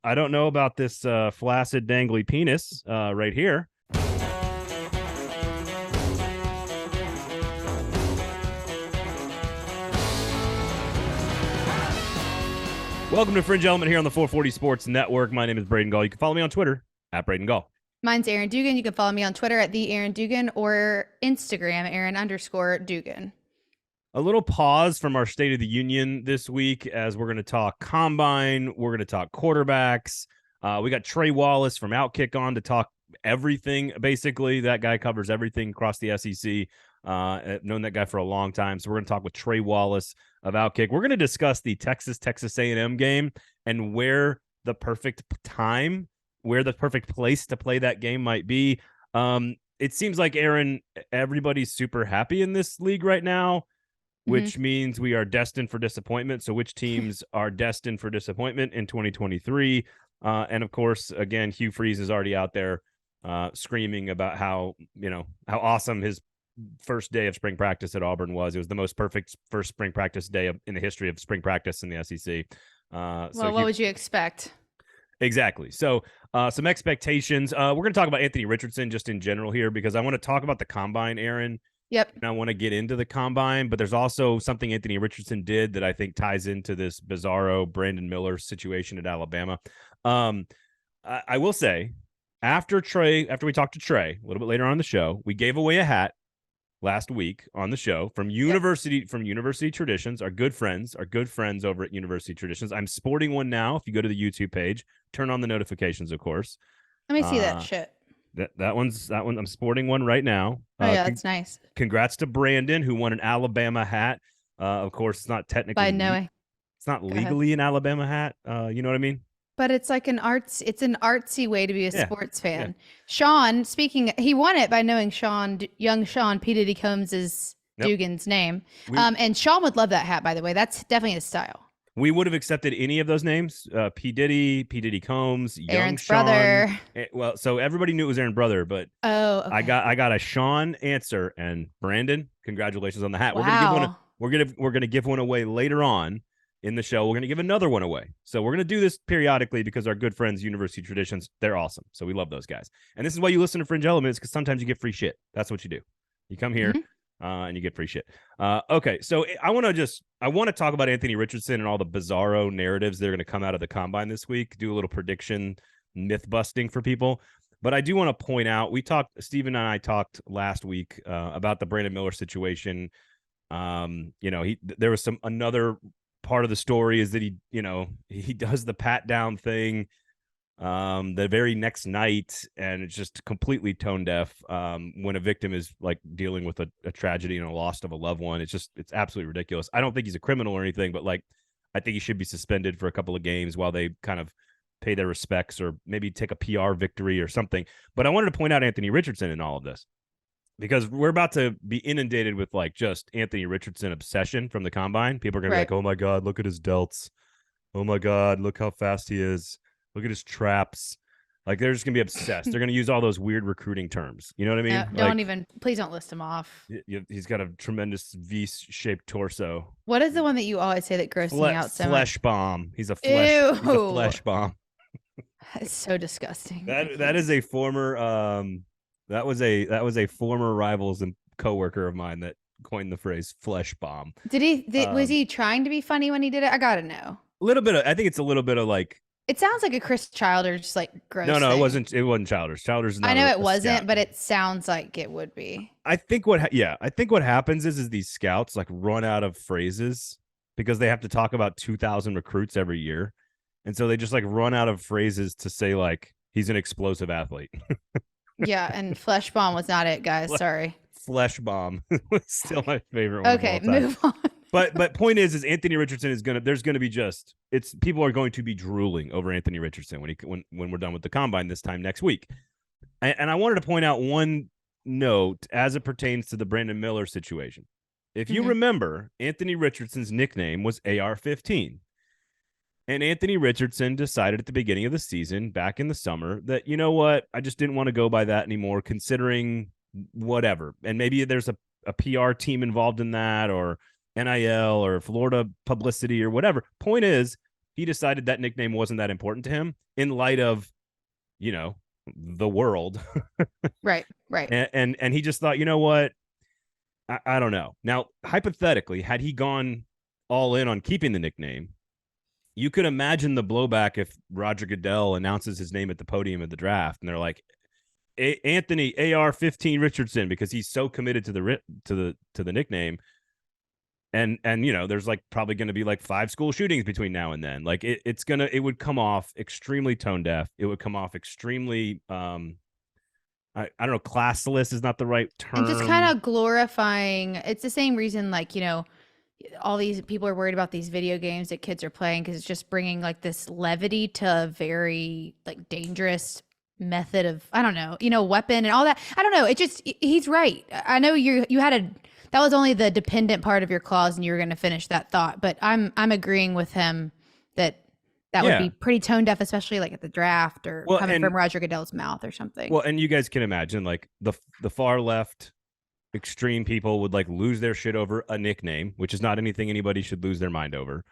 I don't know about this flaccid, dangly penis right here. Welcome to Fringe Element here on the 440 Sports Network. My name is Braden Gall. You can follow me on Twitter at Braden Gall. Mine's Erin Dugan. You can follow me on Twitter at the Erin Dugan or Instagram Erin_Dugan. A little pause from our State of the Union this week as we're going to talk combine. We're going to talk quarterbacks. We got Trey Wallace from Outkick on to talk everything. Basically, that guy covers everything across the SEC. I've known that guy for a long time. So we're going to talk with Trey Wallace of Outkick. We're going to discuss the Texas A&M game and where the perfect time, where the perfect place to play that game might be. It seems like, Erin, everybody's super happy in this league right now, which means we are destined for disappointment. So which teams are destined for disappointment in 2023? And of course, again, Hugh Freeze is already out there screaming about how awesome his first day of spring practice at Auburn was. It was the most perfect first spring practice day in the history of spring practice in the SEC. What would you expect? Exactly. So some expectations. We're going to talk about Anthony Richardson just in general here because I want to talk about the combine, Erin. Yep. And I want to get into the combine, but there's also something Anthony Richardson did that I think ties into this bizarro Brandon Miller situation at Alabama. I will say, after we talked to Trey a little bit later on the show, we gave away a hat last week on the show from University Traditions, our good friends over at University Traditions. I'm sporting one now. If you go to the YouTube page, turn on the notifications, of course. Let me see that shit. That one. I'm sporting one right now. That's nice. Congrats to Brandon, who won an Alabama hat. Of course, it's not technically it's not legally an Alabama hat. You know what I mean? But it's like an artsy way to be a sports fan. Yeah. Sean, he won it by knowing young Sean P. Diddy Combs is Dugan's name. And Sean would love that hat, by the way. That's definitely his style. We would have accepted any of those names. P. Diddy Combs, young Aaron's Sean. brother. Well, so everybody knew it was Aaron's brother, but okay. I got a Sean answer, and Brandon, congratulations on the hat. Wow. We're gonna give one away later on in the show. We're going to give another one away. So we're going to do this periodically because our good friends, University Traditions, they're awesome. So we love those guys. And this is why you listen to Fringe Elements, because sometimes you get free shit. That's what you do. You come here and you get free shit. Okay. So I want to talk about Anthony Richardson and all the bizarro narratives that are going to come out of the combine this week, do a little prediction, myth busting for people. But I do want to point out, Steven and I talked last week about the Brandon Miller situation. There was another part of the story is that he does the pat down thing the very next night, and it's just completely tone deaf when a victim is like dealing with a tragedy and a loss of a loved one. It's absolutely ridiculous. I don't think he's a criminal or anything, but like I think he should be suspended for a couple of games while they kind of pay their respects or maybe take a PR victory or something. But I wanted to point out Anthony Richardson in all of this, because we're about to be inundated with like just Anthony Richardson obsession from the combine. People are going to be like, oh my God, look at his delts. Oh my God, look how fast he is. Look at his traps. Like they're just going to be obsessed. They're going to use all those weird recruiting terms. You know what I mean? Please don't list him off. He's got a tremendous V-shaped torso. What is the one that you always say that grosses me out so much? Flesh bomb. He's a flesh bomb. It's so disgusting. That is a former That was a former rivals and coworker of mine that coined the phrase "flesh bomb." Was he trying to be funny when he did it? I gotta know. A little bit. I think it's a little bit of like. It sounds like a Chris Childers like gross. No, thing. It wasn't Childers. Childers is not. I know it wasn't, scout. But it sounds like it would be. I think what happens is these scouts like run out of phrases because they have to talk about 2,000 recruits every year, and so they just like run out of phrases to say like he's an explosive athlete. Yeah, and Flesh Bomb was not it, guys. Sorry. Flesh Bomb was still my favorite one. Okay, move on. But point is Anthony Richardson there's going to be people are going to be drooling over Anthony Richardson when we're done with the combine this time next week. And I wanted to point out one note as it pertains to the Brandon Miller situation. If you remember, Anthony Richardson's nickname was AR-15. And Anthony Richardson decided at the beginning of the season, back in the summer, that, you know what, I just didn't want to go by that anymore, considering whatever. And maybe there's a PR team involved in that, or NIL, or Florida publicity, or whatever. Point is, he decided that nickname wasn't that important to him in light of, the world. Right. And he just thought, you know what? I don't know. Now, hypothetically, had he gone all in on keeping the nickname, you could imagine the blowback if Roger Goodell announces his name at the podium of the draft, and they're like, Anthony AR-15 Richardson, because he's so committed to the nickname. And there's like probably going to be like 5 school shootings between now and then. Like it would come off extremely tone deaf. It would come off extremely I don't know, classless is not the right term. And just kind of glorifying. It's the same reason, like, all these people are worried about these video games that kids are playing, because it's just bringing like this levity to a very like dangerous method of, I don't know, weapon and all that. I don't know. It just, he's right. I know you had that was only the dependent part of your clause, and you were going to finish that thought, but I'm agreeing with him that would be pretty tone deaf, especially like at the draft or coming from Roger Goodell's mouth or something. Well, and you guys can imagine like the far left extreme people would like lose their shit over a nickname, which is not anything anybody should lose their mind over.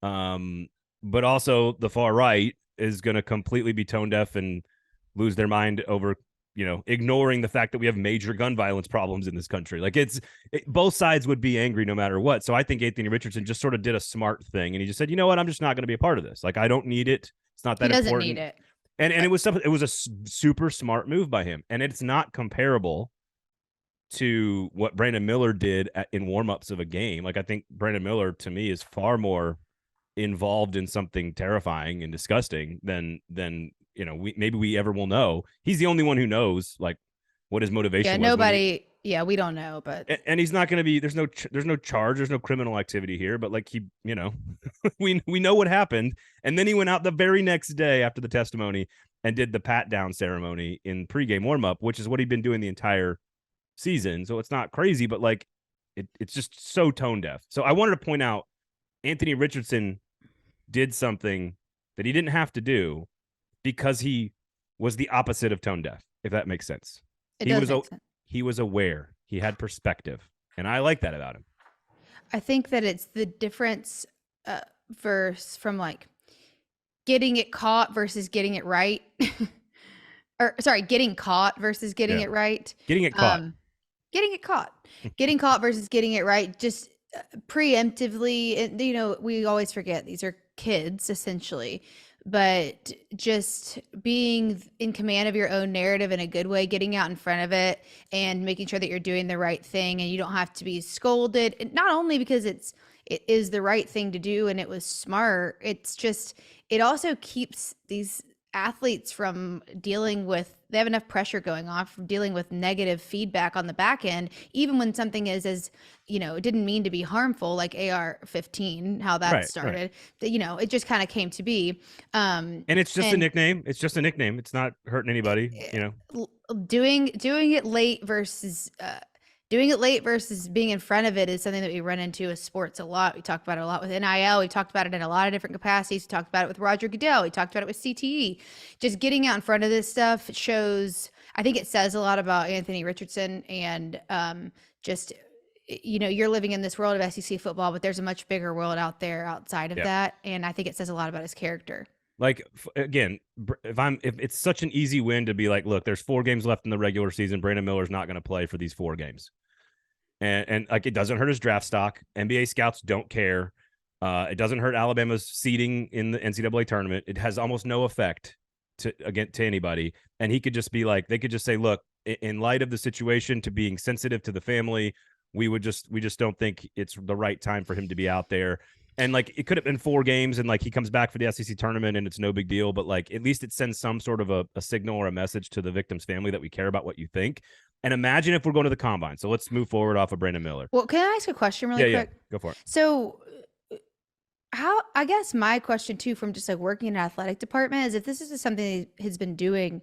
But also the far right is going to completely be tone deaf and lose their mind over, ignoring the fact that we have major gun violence problems in this country. Like both sides would be angry no matter what. So I think Anthony Richardson just sort of did a smart thing, and he just said, you know what, I'm just not going to be a part of this. Like, I don't need it. It's not that important. He doesn't need it. And it was a super smart move by him. And it's not comparable to what Brandon Miller did in warmups of a game. Like, I think Brandon Miller, to me, is far more involved in something terrifying and disgusting than we ever will know. He's the only one who knows like what his motivation was. Nobody. We don't know, but and he's not going to be. There's no charge. There's no criminal activity here. But like we know what happened. And then he went out the very next day after the testimony and did the pat down ceremony in pregame warmup, which is what he'd been doing the entire season. So it's not crazy, but like it's just so tone deaf. So I wanted to point out Anthony Richardson did something that he didn't have to do, because he was the opposite of tone deaf, if that makes sense. He was aware. He had perspective. And I like that about him. I think that it's the difference from like getting it caught versus getting it right. Getting caught versus getting it right. Getting it caught. Getting caught versus getting it right. Just preemptively, we always forget these are kids essentially. But just being in command of your own narrative in a good way, getting out in front of it and making sure that you're doing the right thing, and you don't have to be scolded. And not only because it is the right thing to do and it was smart, it's just, it also keeps these athletes from they have enough pressure going on from dealing with negative feedback on the back end, even when something is as, it didn't mean to be harmful, like AR-15, how that started, that, it just kind of came to be. And it's just a nickname. It's just a nickname. It's not hurting anybody, Doing it late versus being in front of it is something that we run into with sports a lot. We talk about it a lot with NIL. We've talked about it in a lot of different capacities. We talked about it with Roger Goodell. We talked about it with CTE. Just getting out in front of this stuff I think it says a lot about Anthony Richardson, and you're living in this world of SEC football, but there's a much bigger world out there outside of that. And I think it says a lot about his character. Like, again, if it's such an easy win to be like, look, there's 4 games left in the regular season, Brandon Miller's not going to play for these 4 games. And like, it doesn't hurt his draft stock. NBA scouts don't care. It doesn't hurt Alabama's seeding in the NCAA tournament. It has almost no effect to anybody. And he could just be like, they could just say, look, in light of the situation, to being sensitive to the family, we just don't think it's the right time for him to be out there. And like, it could have been 4 games and like he comes back for the SEC tournament and it's no big deal, but like, at least it sends some sort of a signal or a message to the victim's family that we care about what you think. And imagine if we're going to the combine. So let's move forward off of Brandon Miller. Well, can I ask a question really quick? Yeah, go for it. So I guess my question too, from just like working in an athletic department, is if this is something he's been doing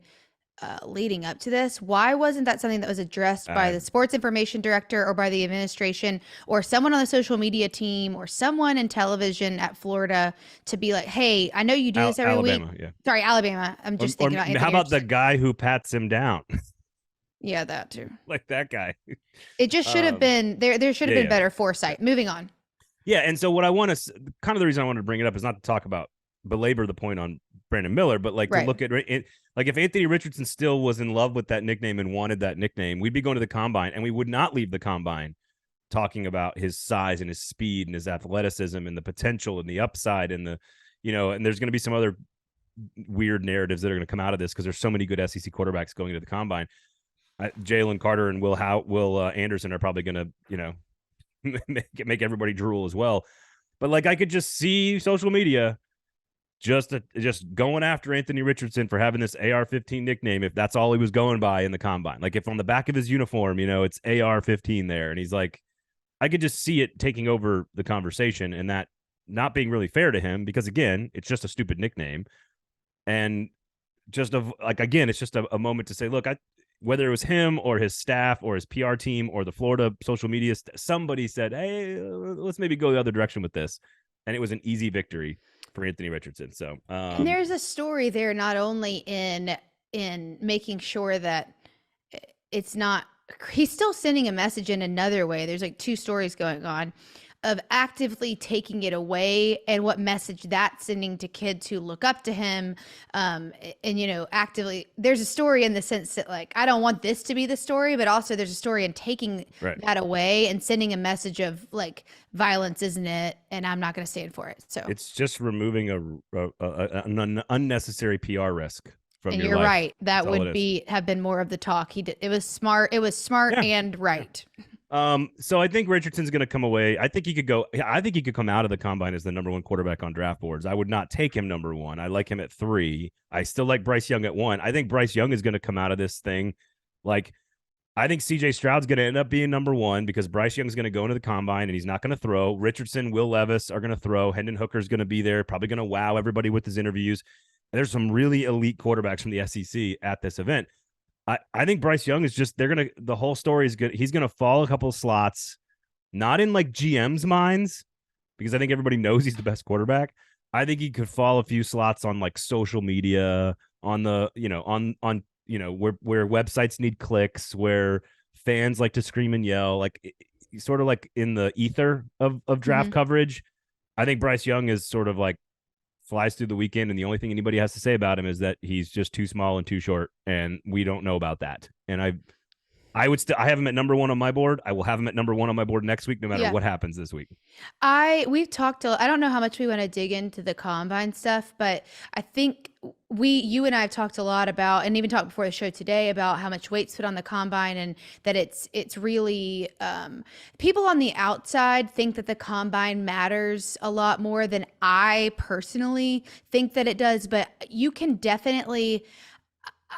leading up to this, why wasn't that something that was addressed by the sports information director or by the administration or someone on the social media team or someone in television at Florida to be like, hey, I know you do this every Alabama, week. Yeah. Sorry, Alabama. I'm just thinking about Anthony how about the Richardson. guy who pats him down? Yeah, that too. Like that guy. It just should have been there should have been better foresight. Moving on. Yeah, and so what I want to kind of the reason I wanted to bring it up is not to talk about belabor the point on Brandon Miller, but like to look at it, like if Anthony Richardson still was in love with that nickname and wanted that nickname, we'd be going to the combine and we would not leave the combine talking about his size and his speed and his athleticism and the potential and the upside and the, and there's going to be some other weird narratives that are going to come out of this because there's so many good SEC quarterbacks going to the combine. Jalen Carter and Will Anderson are probably going to, make everybody drool as well. But like I could just see social media just going after Anthony Richardson for having this AR-15 nickname if that's all he was going by in the combine. Like if on the back of his uniform, it's AR-15 there, and he's like, I could just see it taking over the conversation and that not being really fair to him because, again, it's just a stupid nickname. And just it's just a moment to say, look, whether it was him or his staff or his PR team or the Florida social media, somebody said, hey, let's maybe go the other direction with this. And it was an easy victory for Anthony Richardson. So, and there's a story there, not only in making sure that it's not, he's still sending a message in another way. There's like two stories going on of actively taking it away and what message that's sending to kids who look up to him. And, actively, there's a story in the sense that like, I don't want this to be the story, but also there's a story in taking that away and sending a message of like, violence isn't it, and I'm not going to stand for it. So it's just removing an unnecessary PR risk from and your you're life. Right. That would have been more of the talk. He did. It was smart. It was smart and right. So I think Richardson's going to come away. I think he could come out of the combine as the number one quarterback on draft boards. I would not take him number one. I like him at 3. I still like Bryce Young at 1. I think Bryce Young is going to come out of this thing. Like, I think CJ Stroud's going to end up being number 1 because Bryce Young's going to go into the combine and he's not going to throw. Richardson, Will Levis are going to throw. Hendon Hooker's going to be there, probably going to wow everybody with his interviews. And there's some really elite quarterbacks from the SEC at this event. I think Bryce Young is just, the whole story is good. He's going to fall a couple slots, not in like GM's minds, because I think everybody knows he's the best quarterback. I think he could fall a few slots on like social media, on the, where websites need clicks, where fans like to scream and yell, like sort of like in the ether of draft coverage. I think Bryce Young is sort of like flies through the weekend, and the only thing anybody has to say about him is that he's just too small and too short, and we don't know about that. And I have him at number 1 on my board. I will have him at number 1 on my board next week, no matter what happens this week. We've talked I don't know how much we want to dig into the combine stuff, but I think you and I have talked a lot about, and even talked before the show today, about how much weight's put on the combine, and that it's really people on the outside think that the combine matters a lot more than I personally think that it does. But you can definitely,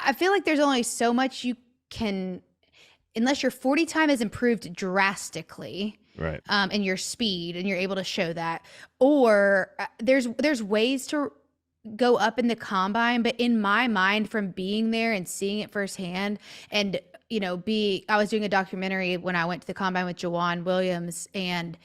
I feel like there's only so much you can, unless your 40 time has improved drastically, right? And your speed, and you're able to show that, or there's ways to go up in the combine. But in my mind, from being there and seeing it firsthand, and I was doing a documentary when I went to the combine with Jawan Williams, and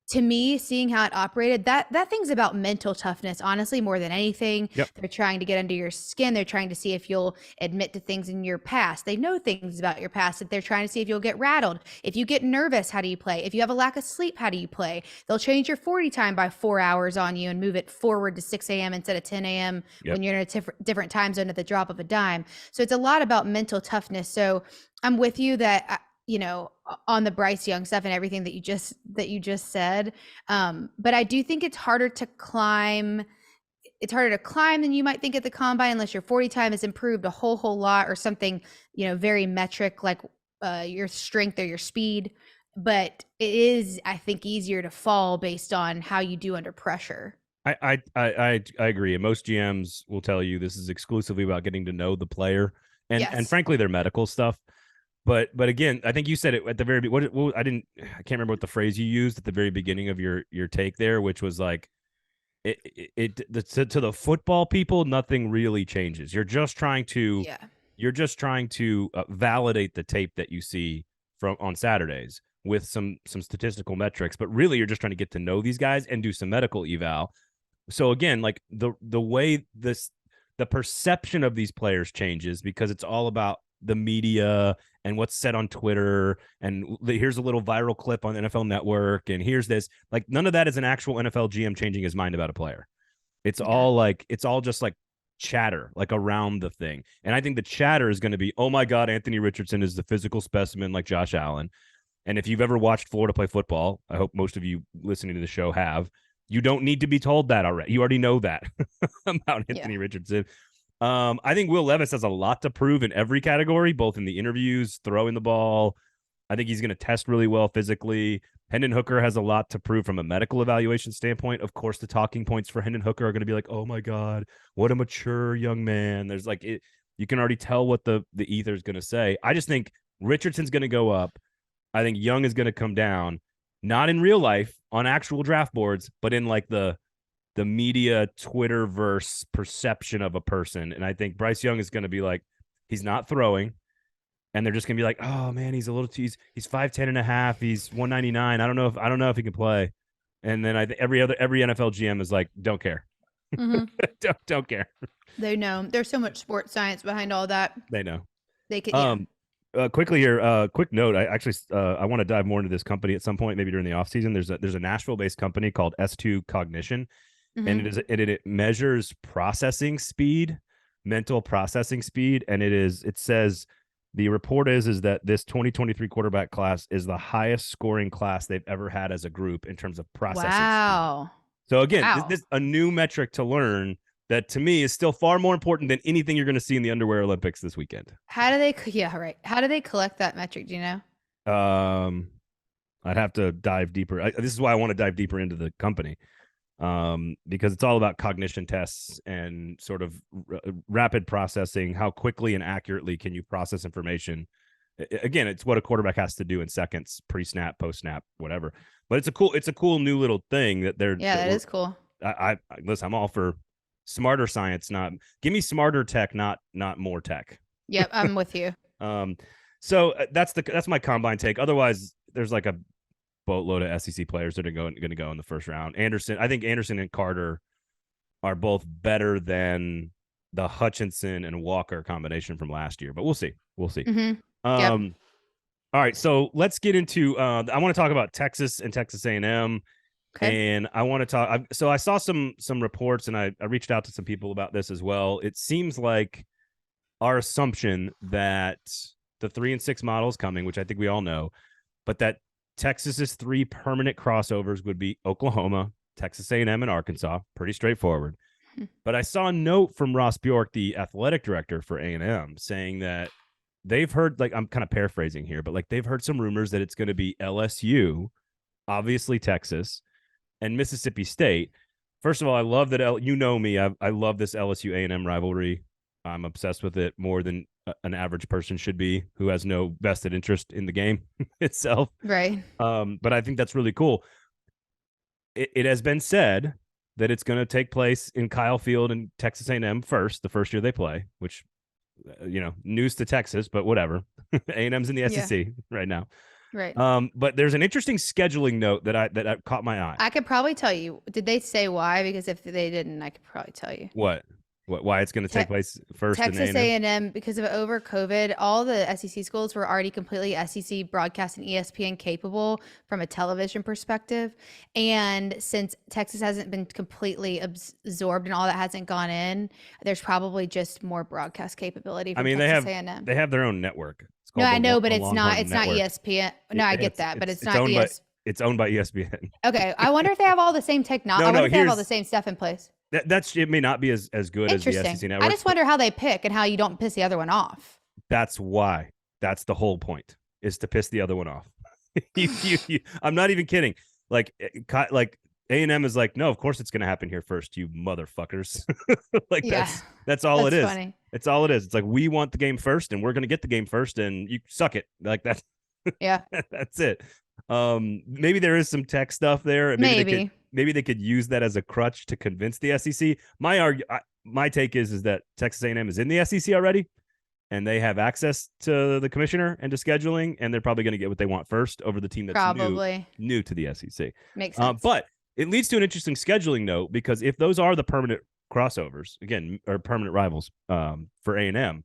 to me, seeing how it operated, that thing's about mental toughness, honestly, more than anything. Yep. They're trying to get under your skin. They're trying to see if you'll admit to things in your past. They know things about your past, that they're trying to see if you'll get rattled. If you get nervous, how do you play? If you have a lack of sleep, how do you play? They'll change your 40 time by 4 hours on you and move it forward to 6 a.m. instead of 10 a.m. when you're in a different time zone at the drop of a dime. So it's a lot about mental toughness. So I'm with you that on the Bryce Young stuff and everything that you just said. But I do think it's harder to climb. It's harder to climb than you might think at the combine, unless your 40 time has improved a whole lot, or something, very metric like your strength or your speed. But it is, I think, easier to fall based on how you do under pressure. I agree. And most GMs will tell you this is exclusively about getting to know the player and frankly, their medical stuff. But again, I think you said it at the very I can't remember what the phrase you used at the very beginning of your take there, which was like to the football people, nothing really changes. You're just trying to validate the tape that you see on Saturdays with some statistical metrics, but really you're just trying to get to know these guys and do some medical eval. So again, like the way the perception of these players changes because it's all about the media and what's said on Twitter, and here's a little viral clip on NFL Network, and here's this. Like, none of that is an actual NFL GM changing his mind about a player. It's all just like chatter, like around the thing. And I think the chatter is going to be, oh my God, Anthony Richardson is the physical specimen like Josh Allen. And if you've ever watched Florida play football, I hope most of you listening to the show have, you don't need to be told that already. You already know that about Anthony Richardson. I think Will Levis has a lot to prove in every category, both in the interviews, throwing the ball. I think he's going to test really well physically. Hendon Hooker has a lot to prove from a medical evaluation standpoint. Of course, the talking points for Hendon Hooker are going to be like, oh my God, what a mature young man. There's like, you can already tell what the ether is going to say. I just think Richardson's going to go up. I think Young is going to come down, not in real life on actual draft boards, but in like the media Twitterverse perception of a person. And I think Bryce Young is going to be like, he's not throwing. And they're just going to be like, oh man, he's 5'10 and a half. He's 199. I don't know if he can play. And then every NFL GM is like, don't care. Mm-hmm. don't care. They know. There's so much sports science behind all that. They know. They could. Quickly here, quick note. I want to dive more into this company at some point, maybe during the off season. There's a Nashville-based company called S2 Cognition, and it measures processing speed, mental processing speed, and it says the report is that this 2023 quarterback class is the highest scoring class they've ever had as a group in terms of processing speed. So again, this is a new metric to learn that to me is still far more important than anything you're going to see in the underwear Olympics this weekend. How do they collect that metric? Do you know? I'd have to dive deeper. This is why I want to dive deeper into the company, because it's all about cognition tests and sort of rapid processing. How quickly and accurately can you process information? Again, it's what a quarterback has to do in seconds, pre-snap, post-snap, whatever. But it's a cool new little thing that they're. Yeah, that is cool. Listen, I'm all for smarter science, give me smarter tech, not more tech. Yep, I'm with you. So that's my combine take. Otherwise, there's like a boatload of SEC players that are going to go in the first round. I think Anderson and Carter are both better than the Hutchinson and Walker combination from last year, but we'll see. Mm-hmm. All right, so let's get into. I want to talk about Texas and Texas A&M. Okay. And I want to talk. So I saw some reports, and I reached out to some people about this as well. It seems like our assumption that the 3 and 6 model is coming, which I think we all know, but that Texas's 3 permanent crossovers would be Oklahoma, Texas A&M, and Arkansas. Pretty straightforward. But I saw a note from Ross Bjork, the athletic director for A&M, saying that they've heard, like, I'm kind of paraphrasing here, but like they've heard some rumors that it's going to be LSU, obviously Texas, and Mississippi State. First of all, I love that. You know me. I love this LSU A&M rivalry. I'm obsessed with it more than an average person should be, who has no vested interest in the game itself. Right. But I think that's really cool. It has been said that it's going to take place in Kyle Field and Texas A&M the first year they play, which, news to Texas, but whatever. A&M's in the SEC right now. Right. But there's an interesting scheduling note that caught my eye. I could probably tell you. Did they say why? Because if they didn't, I could probably tell you. What? Why it's going to take place first? Texas A&M, because of over COVID, all the SEC schools were already completely SEC broadcast and ESPN capable from a television perspective. And since Texas hasn't been completely absorbed and all that hasn't gone in, there's probably just more broadcast capability. From Texas A&M. They have their own network. No, I know, but it's not ESPN. No, I get that, but it's not ESPN. It's owned by ESPN. Okay, I wonder if they have all the same technology. I wonder if they have all the same stuff in place. It may not be as good as the SEC network. I just wonder how they pick and how you don't piss the other one off. That's why. That's the whole point, is to piss the other one off. I'm not even kidding. Like A&M is like, no, of course it's going to happen here first, you motherfuckers. That's all it is. Funny. It's all it is. It's like, we want the game first, and we're going to get the game first, and you suck it. Like that. Yeah. That's it. Maybe there is some tech stuff there. Maybe they could use that as a crutch to convince the SEC. My take is that Texas A&M is in the SEC already, and they have access to the commissioner and to scheduling, and they're probably going to get what they want first over the team that's new to the SEC. Makes sense. But it leads to an interesting scheduling note, because if those are the permanent crossovers, again, or permanent rivals for A&M,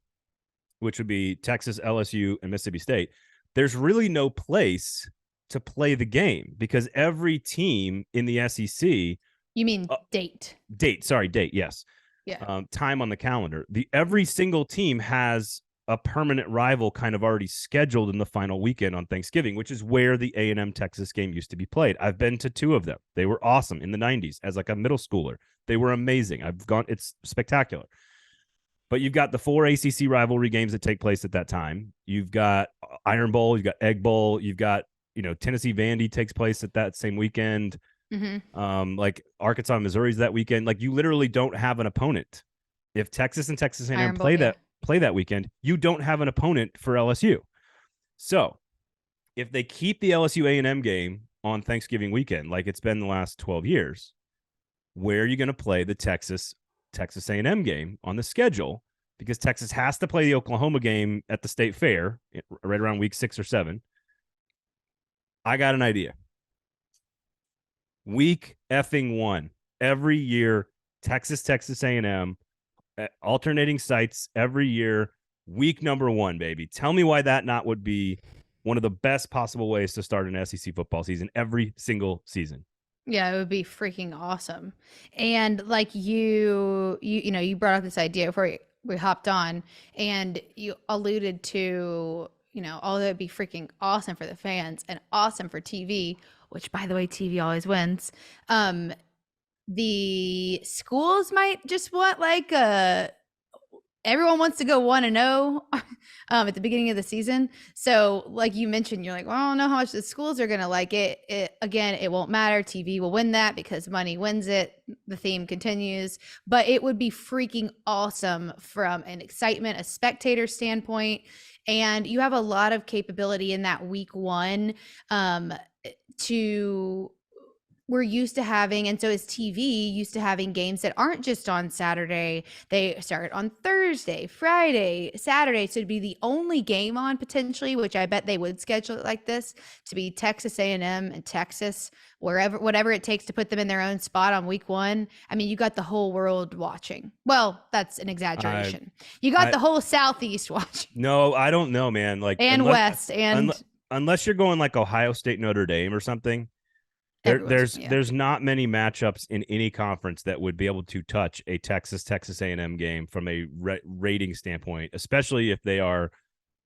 which would be Texas, LSU, and Mississippi State, there's really no place to play the game, because every team in the SEC You mean date? Date. Yes. Yeah. Time on the calendar. Every single team has a permanent rival kind of already scheduled in the final weekend on Thanksgiving, which is where the A&M Texas game used to be played. I've been to 2 of them. They were awesome in the 90s as like a middle schooler. They were amazing. It's spectacular. But you've got the 4 ACC rivalry games that take place at that time. You've got Iron Bowl, you've got Egg Bowl, you've got, Tennessee Vandy takes place at that same weekend. Like Arkansas, Missouri's that weekend. Like you literally don't have an opponent. If Texas and Texas A&M play that weekend, you don't have an opponent for LSU. So if they keep the LSU A&M game on Thanksgiving weekend, like it's been the last 12 years, where are you going to play the Texas A&M game on the schedule? Because Texas has to play the Oklahoma game at the State Fair right around week 6 or 7. I got an idea. Week effing 1 every year, Texas A&M, alternating sites every year. Week number 1, baby. Tell me why that not would be one of the best possible ways to start an SEC football season every single season. Yeah, it would be freaking awesome. And like you brought up this idea before we hopped on, and you alluded to, although it'd be freaking awesome for the fans and awesome for TV, which by the way, TV always wins. The schools might just want like everyone wants to go 1-0 at the beginning of the season. So like you mentioned, you're like, well, I don't know how much the schools are going to like it. Again, it won't matter. TV will win that because money wins it. The theme continues. But it would be freaking awesome from an excitement, a spectator standpoint. And you have a lot of capability in that week 1 we're used to having, and so is TV used to having games that aren't just on Saturday. They start on Thursday, Friday, Saturday. So it'd be the only game on potentially, which I bet they would schedule it like this, to be Texas A&M and Texas, whatever it takes to put them in their own spot on week 1. I mean, you got the whole world watching. Well, that's an exaggeration. You got the whole Southeast watching. No, I don't know, man. Like West unless you're going like Ohio State, Notre Dame or something. There's not many matchups in any conference that would be able to touch a Texas A&M game from a rating standpoint, especially if they are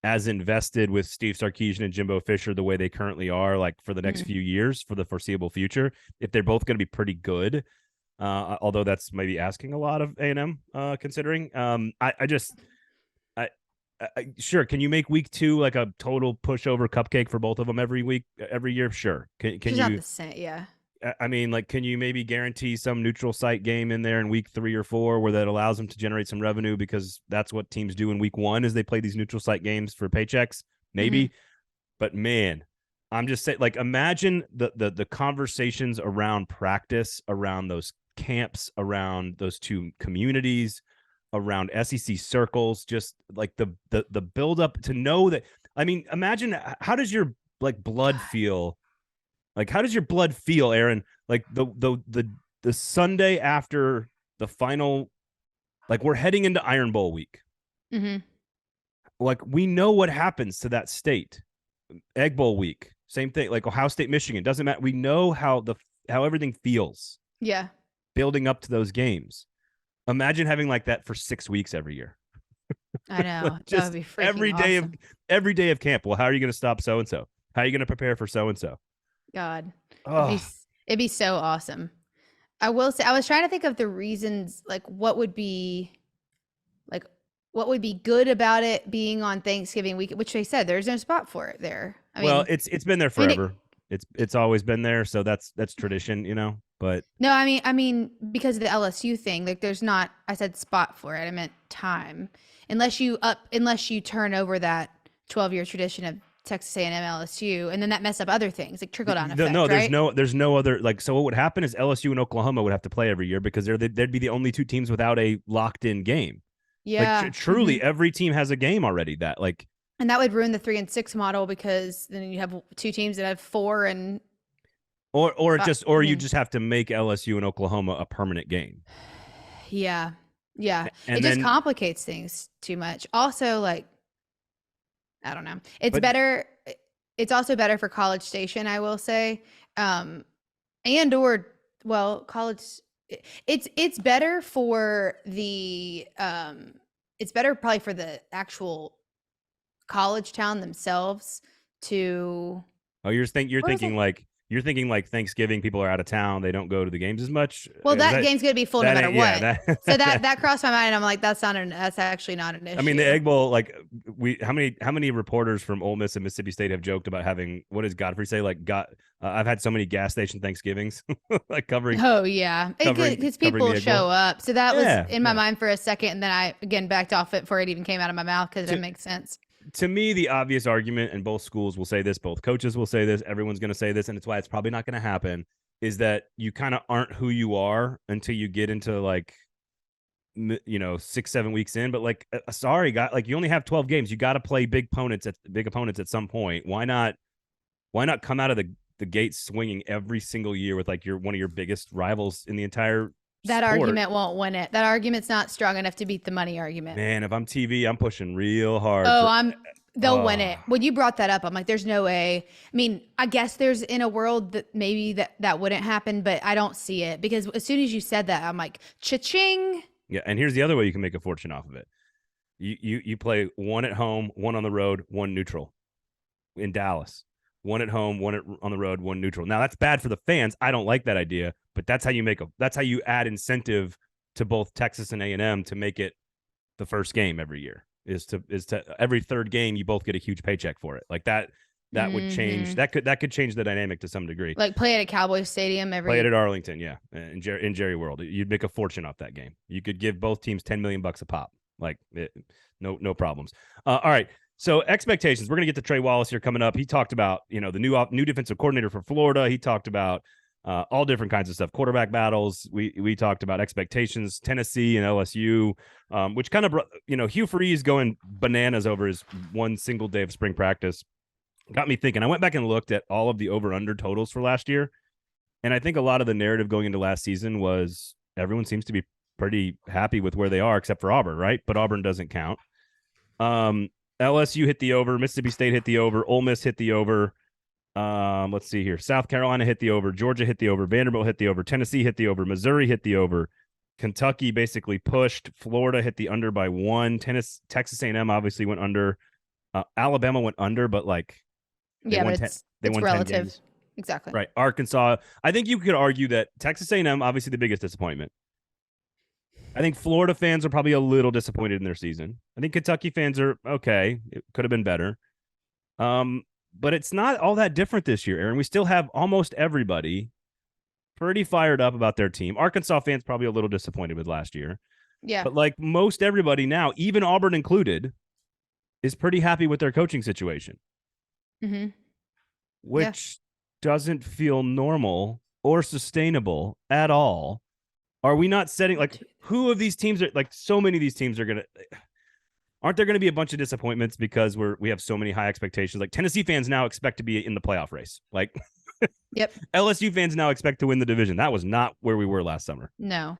as invested with Steve Sarkisian and Jimbo Fisher the way they currently are, like for the next few years, for the foreseeable future. If they're both going to be pretty good, although that's maybe asking a lot of A&M, considering. Sure. Can you make week 2 like a total pushover cupcake for both of them every year? Sure. Can you? Not the same, yeah. I mean, like, can you maybe guarantee some neutral site game in there in week 3 or 4 where that allows them to generate some revenue, because that's what teams do in week 1 is they play these neutral site games for paychecks, maybe. But man, I'm just saying, like, imagine the conversations around practice, around those camps, around those 2 communities, around SEC circles, just like the build up to know that. I mean, imagine, how does your blood feel? Like, how does your blood feel, Erin? Like the Sunday after the final, like we're heading into Iron Bowl week. Like we know what happens to that state. Egg Bowl week, same thing. Like Ohio State, Michigan, doesn't matter. We know how everything feels. Yeah. Building up to those games. Imagine having like that for 6 weeks every year. I know. Just that would be freaking every day of camp. Well, how are you going to stop so-and-so? How are you going to prepare for so-and-so? God, it'd be so awesome. I will say, I was trying to think of the reasons, like what would be good about it being on Thanksgiving week, which they said there's no spot for it there. I mean, it's been there forever. It's always been there. So that's tradition, but no, I mean, because of the LSU thing, like there's not, I said spot for it. I meant time, unless you turn over that 12-year tradition of Texas A&M, LSU, and then that mess up other things like trickle down effect. No, right? there's no other, like, so what would happen is LSU and Oklahoma would have to play every year because there'd be the only 2 teams without a locked in game. Yeah, like, truly, every team has a game already that like. And that would ruin the 3-6 model, because then you have 2 teams that have 4 and. You just have to make LSU and Oklahoma a permanent game. Yeah. And it just complicates things too much. Also, like, I don't know. It's also better for College Station, I will say, and or well, college, it's better for the it's better probably for the actual college town themselves to. Oh, you're thinking like Thanksgiving, people are out of town, they don't go to the games as much. Well, that game's gonna be full no matter what. So that crossed my mind, and I'm like, that's actually not an issue. I mean, the Egg Bowl, like how many reporters from Ole Miss and Mississippi State have joked about having, what does Godfrey say? Like, I've had so many gas station Thanksgivings, like covering. Oh yeah, because people show up. So that was in my mind for a second, and then I again backed off it before it even came out of my mouth because it didn't make sense. To me, the obvious argument, and both schools will say this, both coaches will say this, everyone's going to say this, and it's why it's probably not going to happen, is that you kind of aren't who you are until you get into like, 6-7 weeks in. But like, sorry, guy, like you only have 12 games. You got to play big opponents at some point. Why not come out of the gate swinging every single year with like one of your biggest rivals in the entire That sport? Argument won't win it. That argument's not strong enough to beat the money argument. Man, if I'm TV, I'm pushing real hard. They'll win it. When you brought that up, I'm like, there's no way. I mean, I guess there's in a world that maybe that wouldn't happen, but I don't see it, because as soon as you said that, I'm like, cha-ching. Yeah, and here's the other way you can make a fortune off of it. You play one at home, one on the road, one neutral in Dallas. One at home, one on the road, one neutral. Now that's bad for the fans. I don't like that idea, but that's how you add incentive to both Texas and A&M to make it the first game every year. Is to every third game you both get a huge paycheck for it. Like that would change. That could change the dynamic to some degree. Like play it at Cowboys Stadium play it at Arlington, yeah, in Jerry World. You'd make a fortune off that game. You could give both teams $10 million a pop. Like no problems. All right. So expectations. We're going to get to Trey Wallace here coming up. He talked about, the new defensive coordinator for Florida. He talked about all different kinds of stuff, quarterback battles. We talked about expectations, Tennessee and LSU, which kind of, Hugh Freeze going bananas over his one single day of spring practice got me thinking. I went back and looked at all of the over-under totals for last year, and I think a lot of the narrative going into last season was everyone seems to be pretty happy with where they are, except for Auburn, right? But Auburn doesn't count. LSU hit the over. Mississippi State hit the over. Ole Miss hit the over. Let's see here. South Carolina hit the over. Georgia hit the over. Vanderbilt hit the over. Tennessee hit the over. Missouri hit the over. Kentucky basically pushed. Florida hit the under by 1. Texas A&M obviously went under. Alabama went under, but like they won relative. 10 games. Exactly. Right. Arkansas. I think you could argue that Texas A&M obviously the biggest disappointment. I think Florida fans are probably a little disappointed in their season. I think Kentucky fans are okay. It could have been better. But it's not all that different this year, Erin. We still have almost everybody pretty fired up about their team. Arkansas fans probably a little disappointed with last year. Yeah. But like most everybody now, even Auburn included, is pretty happy with their coaching situation. Mm-hmm. Which doesn't feel normal or sustainable at all. Are we not setting, like, who of these teams are, like, so many of these teams are going to, aren't there going to be a bunch of disappointments because we have so many high expectations? Like, Tennessee fans now expect to be in the playoff race. Like, yep. LSU fans now expect to win the division. That was not where we were last summer. No.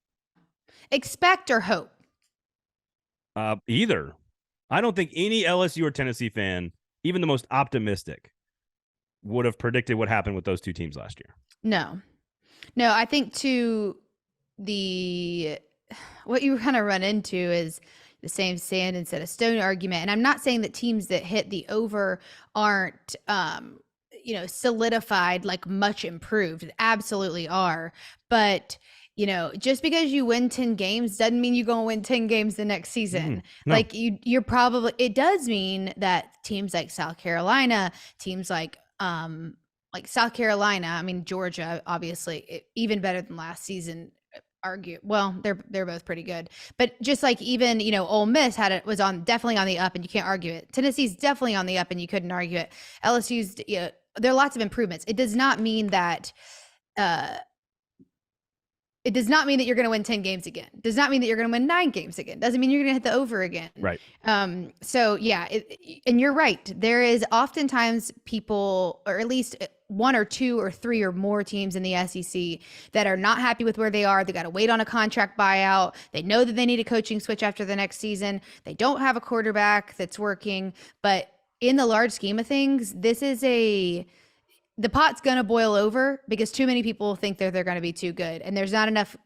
Expect or hope? Either. I don't think any LSU or Tennessee fan, even the most optimistic, would have predicted what happened with those two teams last year. No, I think what you kind of run into is the same sand instead of stone argument. And I'm not saying that teams that hit the over aren't, solidified, like much improved. They absolutely are. But, just because you win 10 games doesn't mean you're going to win 10 games the next season. No. Like it does mean that teams like South Carolina, teams like South Carolina, I mean, Georgia, obviously even better than last season. They're both pretty good, but just like even Ole Miss was definitely on the up, and you can't argue it. Tennessee's definitely on the up, and you couldn't argue it. LSU's there are lots of improvements. It does not mean that you're going to win 10 games again. It does not mean that you're going to win 9 games again. Doesn't mean you're going to hit the over again. Right. So yeah, and you're right. There is oftentimes people, or at least 1 or 2 or 3 or more teams in the SEC that are not happy with where they are. They got to wait on a contract buyout. They know that they need a coaching switch after the next season. They don't have a quarterback that's working, but in the large scheme of things, this is the pot's going to boil over because too many people think they're going to be too good. And there's not enough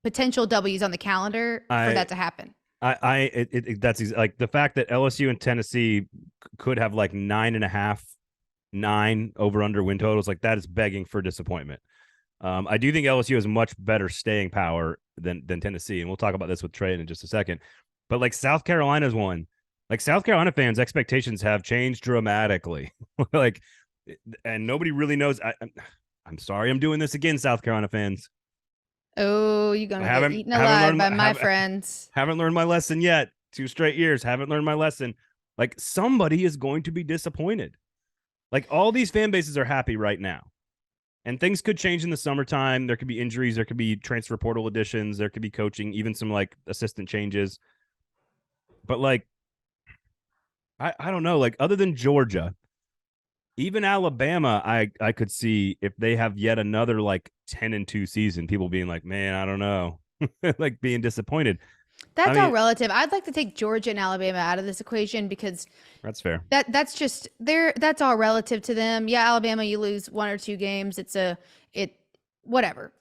potential W's on the calendar for that to happen. That's like the fact that LSU and Tennessee could have like 9.5, 9 over under win totals. Like that is begging for disappointment. I do think LSU has much better staying power than Tennessee. And we'll talk about this with Trey in just a second. But like South Carolina's one. Like South Carolina fans' expectations have changed dramatically. Like, and nobody really knows. I'm sorry I'm doing this again, South Carolina fans. Oh, you're going to get eaten alive by my friends. Haven't learned my lesson yet. 2 straight years. Haven't learned my lesson. Like somebody is going to be disappointed. Like all these fan bases are happy right now. And things could change in the summertime. There could be injuries. There could be transfer portal additions. There could be coaching, even some like assistant changes. But like, I don't know. Like other than Georgia, even Alabama, I could see if they have yet another like 10-2 season, people being like, man, I don't know, like being disappointed. That's all relative. I'd like to take Georgia and Alabama out of this equation because that's fair. That's just that's all relative to them. Yeah, Alabama, you lose 1 or 2 games. Whatever.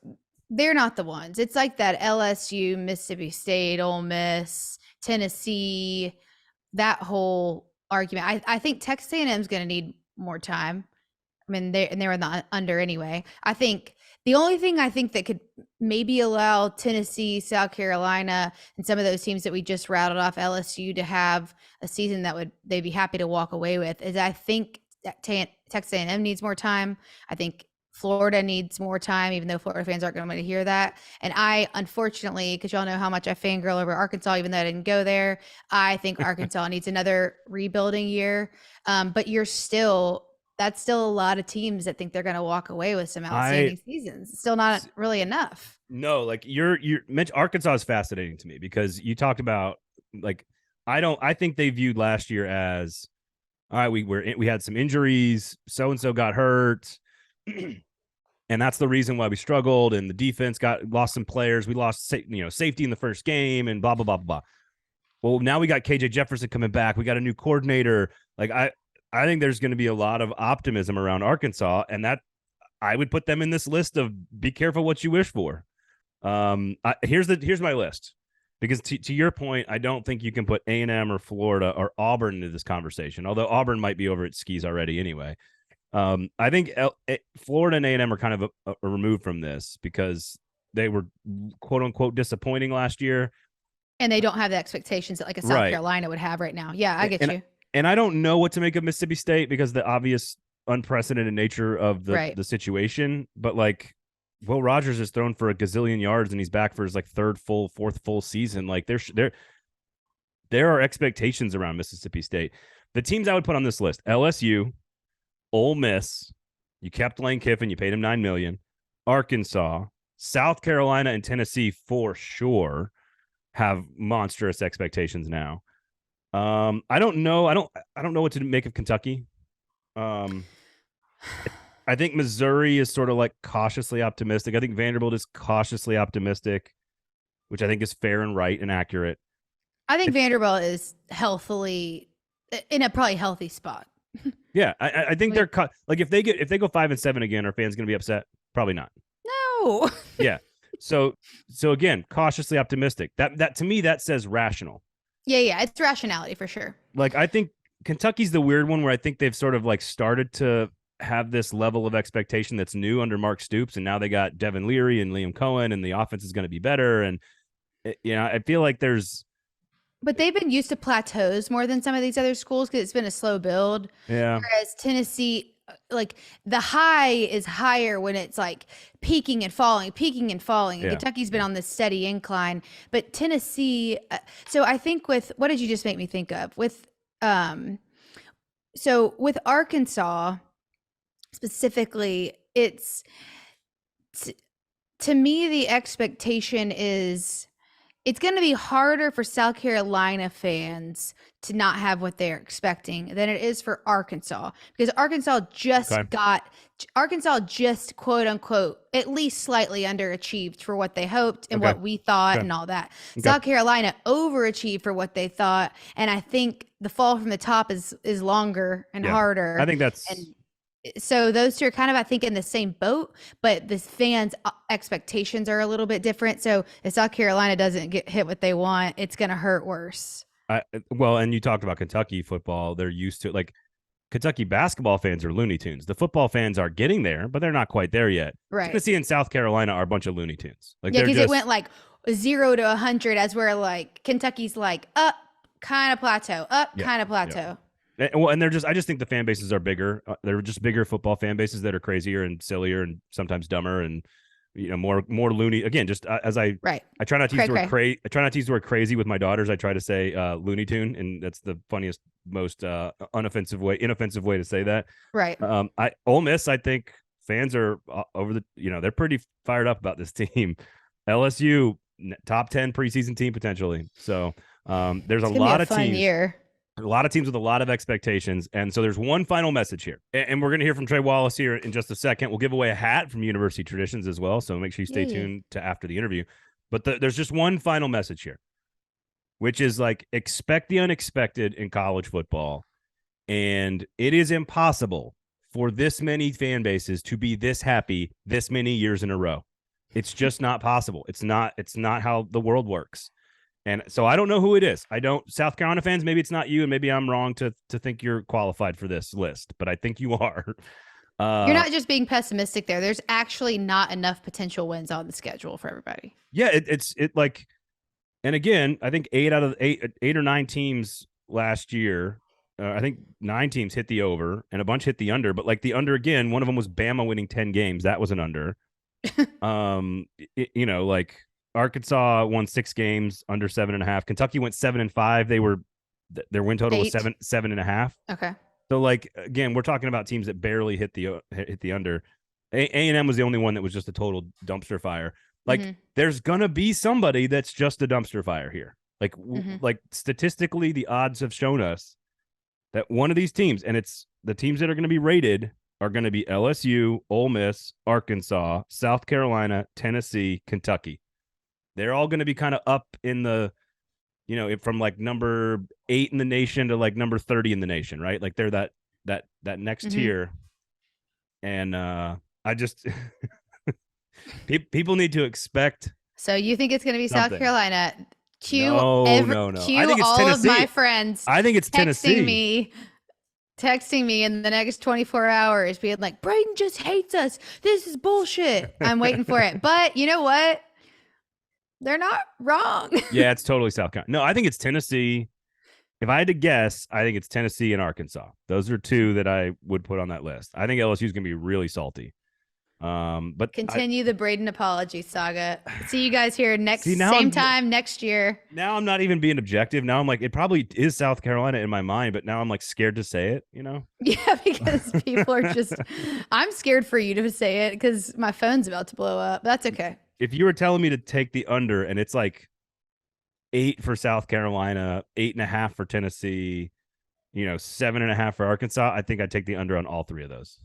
They're not the ones. It's like that LSU, Mississippi State, Ole Miss, Tennessee, that whole argument. I think Texas A&M is going to need more time. I mean, they were in the under anyway. I think the only thing I think that could maybe allow Tennessee, South Carolina, and some of those teams that we just rattled off, LSU, to have a season that they'd be happy to walk away with is I think that Texas A&M needs more time. I think Florida needs more time, even though Florida fans aren't going to want to hear that. And I, unfortunately, because y'all know how much I fangirl over Arkansas, even though I didn't go there, I think Arkansas needs another rebuilding year. But that's still a lot of teams that think they're going to walk away with some outstanding seasons. It's still not really enough. No, like you're Arkansas is fascinating to me because you talked about like, I think they viewed last year as, all right, we had some injuries. So-and-so got hurt. And that's the reason why we struggled. And the defense lost some players. We lost, safety in the first game and blah, blah, blah, blah. Well, now we got KJ Jefferson coming back. We got a new coordinator. Like I think there's going to be a lot of optimism around Arkansas, and that I would put them in this list of be careful what you wish for. Here's my list, because to your point, I don't think you can put A&M or Florida or Auburn into this conversation, although Auburn might be over its skis already anyway. I think Florida and A&M are kind of removed from this because they were quote unquote disappointing last year. And they don't have the expectations that like a South Carolina would have right now. Yeah, I get you. And I don't know what to make of Mississippi State because the obvious unprecedented nature of the situation. But like Will Rogers is thrown for a gazillion yards and he's back for his like fourth full season. Like there are expectations around Mississippi State. The teams I would put on this list: LSU, Ole Miss. You kept Lane Kiffin. You paid him $9 million. Arkansas, South Carolina, and Tennessee for sure have monstrous expectations now. I don't know. I don't know what to make of Kentucky. I think Missouri is sort of like cautiously optimistic. I think Vanderbilt is cautiously optimistic, which I think is fair and right and accurate. I think Vanderbilt is healthily in a probably healthy spot. Yeah, I think they're like if they go 5-7 again, are fans going to be upset? Probably not. No. Yeah. So again, cautiously optimistic. That to me that says rational. Yeah, it's rationality for sure. Like I think Kentucky's the weird one where I think they've sort of like started to have this level of expectation that's new under Mark Stoops, and now they got Devin Leary and Liam Cohen, and the offense is going to be better. And I feel like but they've been used to plateaus more than some of these other schools because it's been a slow build. Yeah. Whereas Tennessee, like the high is higher when it's like peaking and falling. Yeah. Kentucky's been on this steady incline, but Tennessee. So I think what did you just make me think of with Arkansas specifically, it's to me, the expectation is it's going to be harder for South Carolina fans to not have what they're expecting than it is for Arkansas, because Arkansas just quote unquote at least slightly underachieved for what they hoped and what we thought and all that. South Carolina overachieved for what they thought, and I think the fall from the top is longer and harder. I think that's So those two are kind of, I think, in the same boat, but the fans' expectations are a little bit different. So if South Carolina doesn't get hit what they want, it's going to hurt worse. Well, and you talked about Kentucky football. They're used to, like, Kentucky basketball fans are Looney Tunes. The football fans are getting there, but they're not quite there yet. Right. Tennessee and South Carolina are a bunch of Looney Tunes. Like, yeah, because it went like 0 to 100, as we're like Kentucky's like up, kind of plateau, up, kind of plateau. Yeah. And they're just, I just think the fan bases are bigger. They're just bigger football fan bases that are crazier and sillier and sometimes dumber and, you know, more loony. Again, just as I try not to use the word crazy. I try not to use the word crazy with my daughters. I try to say Looney Tune, and that's the funniest, most inoffensive way to say that. Right. Ole Miss, I think fans are they're pretty fired up about this team. LSU, top 10 preseason team potentially. So there's a lot of teams. A lot of teams with a lot of expectations. And so there's one final message here. And we're going to hear from Trey Wallace here in just a second. We'll give away a hat from University Traditions as well. So make sure you stay tuned to after the interview. But there's just one final message here, which is like, expect the unexpected in college football. And it is impossible for this many fan bases to be this happy this many years in a row. It's just not possible. It's not how the world works. And so I don't know who it is. South Carolina fans, maybe it's not you, and maybe I'm wrong to think you're qualified for this list, but I think you are. You're not just being pessimistic there. There's actually not enough potential wins on the schedule for everybody. Yeah, it's like, and again, I think 8 out of 8 or 9 teams last year, I think 9 teams hit the over and a bunch hit the under, but like the under again, one of them was Bama winning 10 games. That was an under. Like Arkansas won 6 games under 7.5. Kentucky went 7-5. Their win total 8. Was 7.5. Okay. So like, again, we're talking about teams that barely hit the under. A&M was the only one that was just a total dumpster fire. Like there's going to be somebody that's just a dumpster fire here. Like, like statistically, the odds have shown us that one of these teams, and it's the teams that are going to be rated, are going to be LSU, Ole Miss, Arkansas, South Carolina, Tennessee, Kentucky. They're all going to be kind of up in the, from like number 8 in the nation to like number 30 in the nation, right? Like they're that next tier. And I just people need to expect. So you think it's going to be something. South Carolina? No. I think it's all Tennessee. Of my friends. I think it's Tennessee. Texting me in the next 24 hours, being like, Braden just hates us. This is bullshit. I'm waiting for it. But you know what? They're not wrong. Yeah, it's totally South Carolina. No, I think it's Tennessee. If I had to guess, I think it's Tennessee and Arkansas. Those are 2 that I would put on that list. I think LSU is going to be really salty. But continue the Braden apology saga. See you guys here same time next year. Now I'm not even being objective. Now I'm like, it probably is South Carolina in my mind, but now I'm like scared to say it, Yeah, because people are just, I'm scared for you to say it because my phone's about to blow up. That's okay. If you were telling me to take the under and it's like 8 for South Carolina, 8.5 for Tennessee, 7.5 for Arkansas, I think I'd take the under on all 3 of those.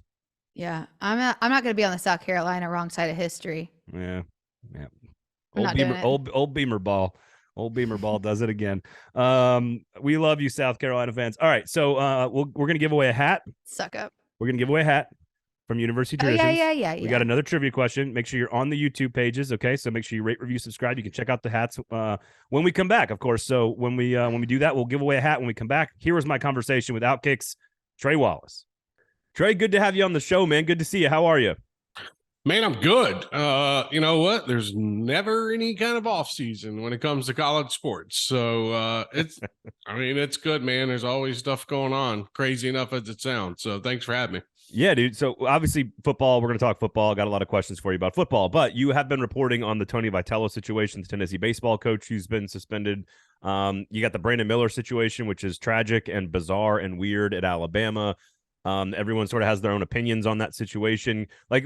Yeah, I'm not going to be on the South Carolina wrong side of history. Yeah. Old Beamer ball. Old Beamer ball does it again. We love you, South Carolina fans. All right, so we're going to give away a hat. Suck up. We're going to give away a hat from University Traditions. Yeah. We got another trivia question. Make sure you're on the YouTube pages, okay? So make sure you rate, review, subscribe. You can check out the hats when we come back, of course. So when we do that, we'll give away a hat when we come back. Here was my conversation with Outkick's Trey Wallace. Trey, good to have you on the show, man. Good to see you. How are you? Man, I'm good. You know what? There's never any kind of off season when it comes to college sports. So it's good, man. There's always stuff going on, crazy enough as it sounds. So thanks for having me. Yeah, dude. So obviously football, we're going to talk football. Got a lot of questions for you about football, but you have been reporting on the Tony Vitello situation, the Tennessee baseball coach who's been suspended. You got the Brandon Miller situation, which is tragic and bizarre and weird at Alabama. Everyone sort of has their own opinions on that situation. Like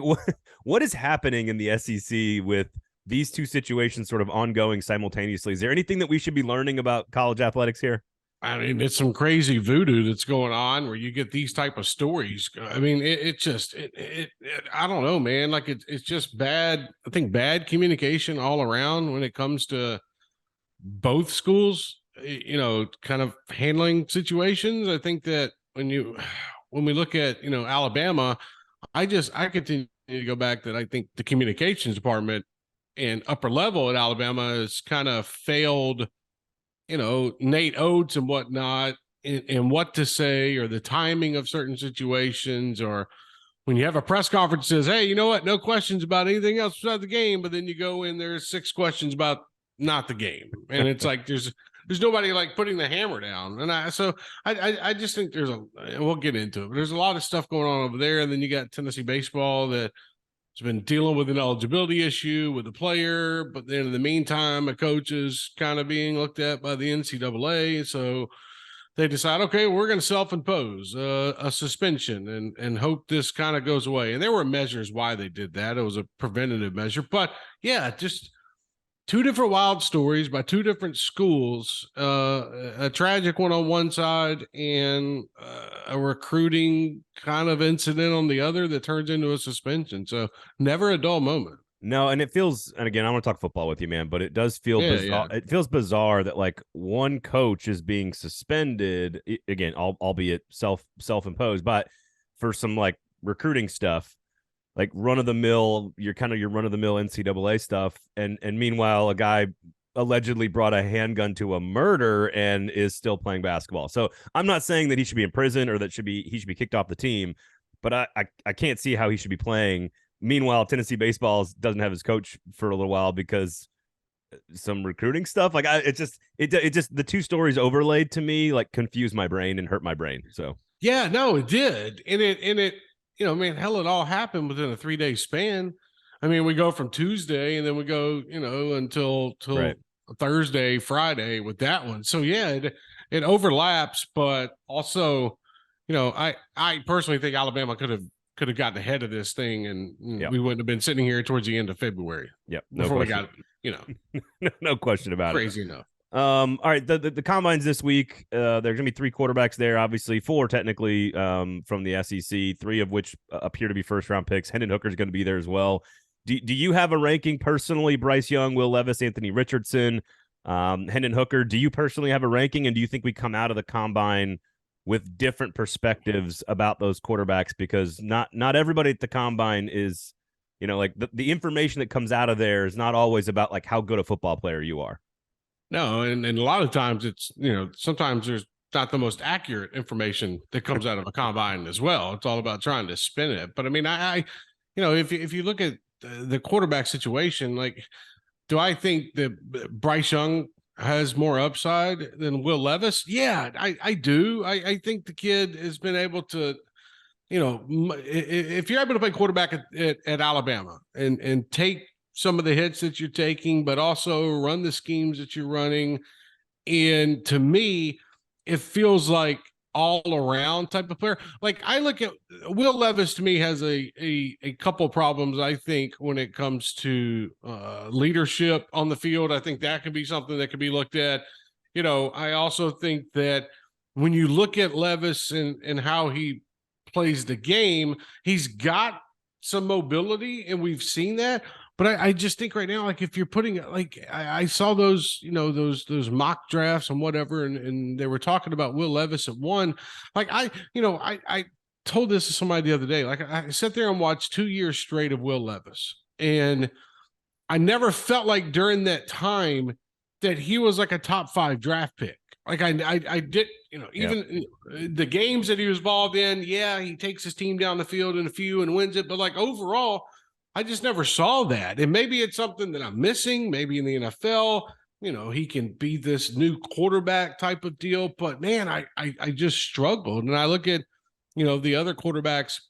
what is happening in the SEC with these 2 situations sort of ongoing simultaneously? Is there anything that we should be learning about college athletics here? I mean, it's some crazy voodoo that's going on where you get these type of stories. I mean, I don't know, man. Like it's just bad. I think bad communication all around when it comes to both schools, kind of handling situations. I think that when when we look at, Alabama, I continue to go back that I think the communications department and upper level at Alabama has kind of failed, Nate Oates and whatnot, and what to say, or the timing of certain situations, or when you have a press conference that says, hey, you know what? No questions about anything else besides the game. But then you go in, there's 6 questions about not the game. And it's like, there's nobody like putting the hammer down. And I just think we'll get into it, but there's a lot of stuff going on over there. And then you got Tennessee baseball that has been dealing with an eligibility issue with the player. But then in the meantime, a coach is kind of being looked at by the NCAA. So they decide, okay, we're going to self-impose a suspension and hope this kind of goes away. And there were measures why they did that. It was a preventative measure. But, yeah, just 2 different wild stories by 2 different schools, a tragic one on one side and a recruiting kind of incident on the other that turns into a suspension. So never a dull moment. No, and it feels, and again, I want to talk football with you, man, but it does feel bizarre. Yeah. It feels bizarre that like one coach is being suspended, again, albeit self-imposed, but for some like recruiting stuff, like run of the mill, your run of the mill NCAA stuff, and meanwhile, a guy allegedly brought a handgun to a murder and is still playing basketball. So I'm not saying that he should be in prison or that he should be kicked off the team, but I can't see how he should be playing. Meanwhile, Tennessee baseball doesn't have his coach for a little while because some recruiting stuff. Like it just the 2 stories overlaid to me like confused my brain and hurt my brain. So yeah, no, it did, and it man, hell, it all happened within a 3-day span. I mean, we go from Tuesday and then we go until right. Thursday, Friday with that one. So yeah, it overlaps, but also I personally think Alabama could have gotten ahead of this thing, and we wouldn't have been sitting here towards the end of February. Yep. Before we got, no question about crazy it. Crazy enough. All right. The combines this week, there's going to be 3 quarterbacks there, obviously 4 technically from the SEC, 3 of which appear to be first-round picks. Hendon Hooker is going to be there as well. Do you have a ranking personally? Bryce Young, Will Levis, Anthony Richardson, Hendon Hooker. Do you personally have a ranking, and do you think we come out of the combine with different perspectives about those quarterbacks? Because not everybody at the combine is, like the information that comes out of there is not always about like how good a football player you are. No, and a lot of times it's, sometimes there's not the most accurate information that comes out of a combine as well. It's all about trying to spin it. But I mean, if you look at the quarterback situation, like, do I think that Bryce Young has more upside than Will Levis? Yeah, I do. I think the kid has been able to, if you're able to play quarterback at Alabama and take some of the hits that you're taking, but also run the schemes that you're running. And to me, it feels like all around type of player. Like I look at Will Levis, to me, has a couple problems, I think, when it comes to leadership on the field. I think that could be something that could be looked at. I also think that when you look at Levis and how he plays the game, he's got some mobility, and we've seen that. But I just think right now, like if you're putting, like I saw those, those mock drafts and whatever, and they were talking about Will Levis at 1. Like I told this to somebody the other day. Like I sat there and watched 2 years straight of Will Levis, and I never felt like during that time that he was like a top 5 draft pick. Like I did, even the games that he was involved in. Yeah, he takes his team down the field in a few and wins it, but like overall, I just never saw that. And maybe it's something that I'm missing. Maybe in the NFL, he can be this new quarterback type of deal. But man, I just struggled. And I look at, the other quarterbacks,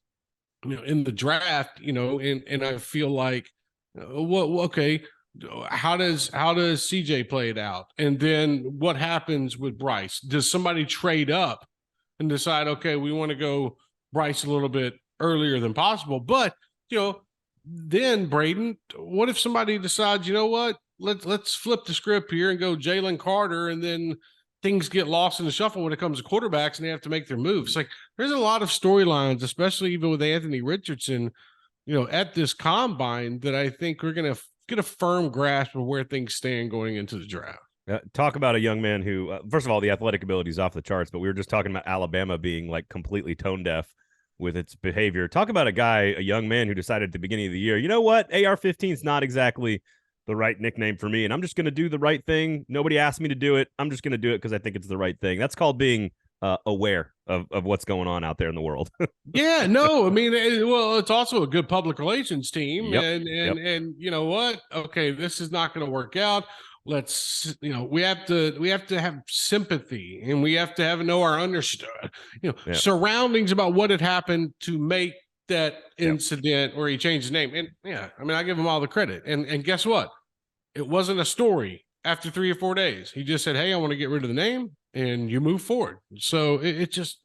in the draft, and I feel like, okay, how does CJ play it out? And then what happens with Bryce? Does somebody trade up and decide, okay, we want to go Bryce a little bit earlier than possible? But, then Braden, what if somebody decides, let's flip the script here and go Jalen Carter, and then things get lost in the shuffle when it comes to quarterbacks and they have to make their moves. Like there's a lot of storylines, especially even with Anthony Richardson, at this combine, that I think we're going to get a firm grasp of where things stand going into the draft. Talk about a young man who, first of all, the athletic ability is off the charts, but we were just talking about Alabama being like completely tone deaf with its behavior. Talk about a young man who decided at the beginning of the year, you know what, AR-15 is not exactly the right nickname for me, and I'm just going to do the right thing. Nobody asked me to do it. I'm just going to do it because I think it's the right thing. That's called being aware of what's going on out there in the world. Yeah, no, I mean, it's also a good public relations team, Yep, and you know what? Okay, this is not going to work out. Let's, we have to have sympathy, and we have to know our surroundings about what had happened to make that incident where he changed his name. And I mean, I give him all the credit. And guess what? It wasn't a story after 3 or 4 days. He just said, "Hey, I want to get rid of the name," and you move forward. So it just,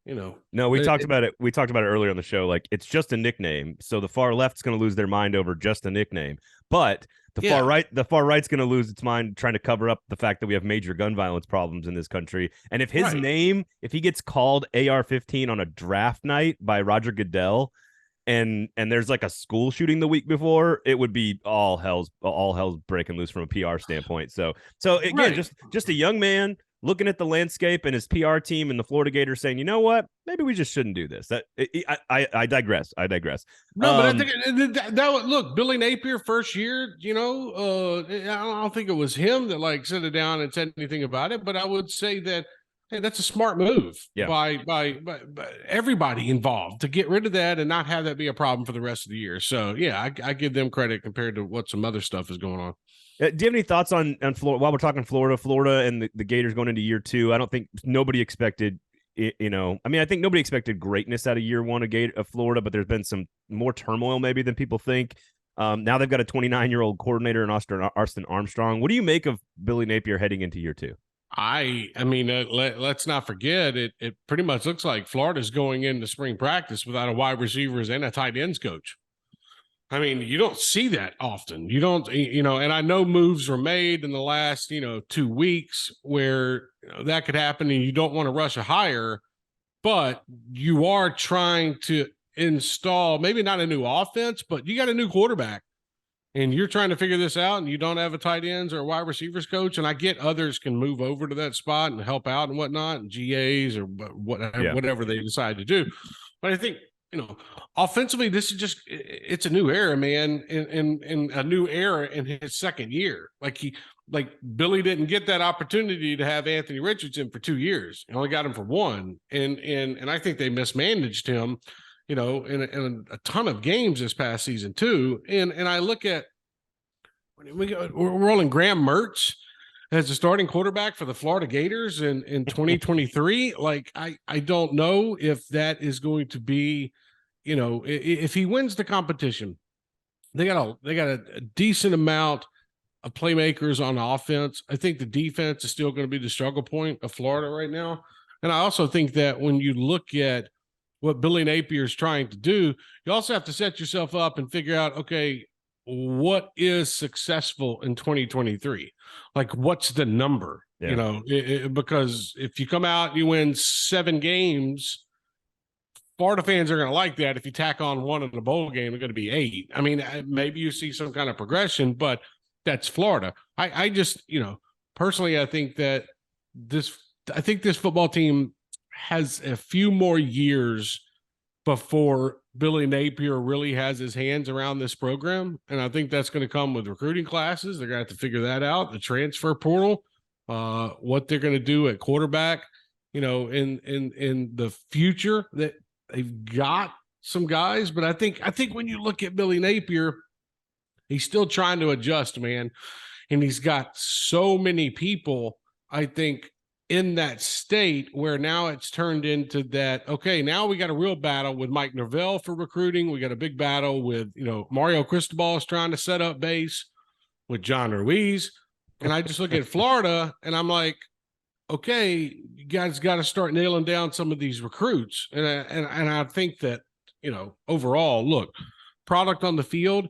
No, we talked about it. We talked about it earlier on the show. Like, it's just a nickname. So the far left's going to lose their mind over just a nickname. But the far right's going to lose its mind trying to cover up the fact that we have major gun violence problems in this country. And if his name, if he gets called AR-15 on a draft night by Roger Goodell, and there's like a school shooting the week before, it would be all hell's breaking loose from a PR standpoint. So again, just a young man looking at the landscape and his PR team and the Florida Gators saying, you know what, maybe we just shouldn't do this. I digress. No, but I think that look, Billy Napier first year, I don't think it was him that like set it down and said anything about it, but I would say that, hey, that's a smart move by everybody involved to get rid of that and not have that be a problem for the rest of the year. So I give them credit compared to what some other stuff is going on. Do you have any thoughts on Florida? While we're talking Florida and the Gators going into year 2, I don't think nobody expected, I think nobody expected greatness out of year 1 of Florida, but there's been some more turmoil maybe than people think. Now they've got a 29-year-old coordinator in Austin Armstrong. What do you make of Billy Napier heading into year 2? Let's not forget it pretty much looks like Florida's going into spring practice without a wide receivers and a tight ends coach. I mean, you don't see that often. You don't, and I know moves were made in the last, 2 weeks where that could happen and you don't want to rush a hire, but you are trying to install maybe not a new offense, but you got a new quarterback and you're trying to figure this out and you don't have a tight ends or a wide receivers coach. And I get others can move over to that spot and help out and whatnot, and GAs or whatever they decide to do. But I think, offensively, this is it's a new era, man, in a new era in his second year. Like Billy didn't get that opportunity to have Anthony Richardson for 2 years. He only got him for 1. And I think they mismanaged him, in a ton of games this past season too. And I look at, we're rolling Graham Mertz as the starting quarterback for the Florida Gators in 2023. Like, I don't know if that is going to be, if he wins the competition, they got a decent amount of playmakers on offense. I think the defense is still going to be the struggle point of Florida right now. And I also think that when you look at what Billy Napier is trying to do, you also have to set yourself up and figure out, okay, what is successful in 2023? Like, what's the number? Because if you come out and you win 7 games, Florida fans are going to like that. If you tack on 1 in the bowl game, it's going to be 8. I mean, maybe you see some kind of progression, but that's Florida. I just, personally, I think that this football team has a few more years before Billy Napier really has his hands around this program. And I think that's going to come with recruiting classes. They're going to have to figure that out, the transfer portal, what they're going to do at quarterback, in the future. That they've got some guys, but I think when you look at Billy Napier, he's still trying to adjust, man. And he's got so many people, I think, in that state where now it's turned into that, okay, now we got a real battle with Mike Norvell for recruiting. We got a big battle with, Mario Cristobal is trying to set up base with John Ruiz. And I just look at Florida and I'm like, okay, you guys got to start nailing down some of these recruits. And I think that, overall, look, product on the field,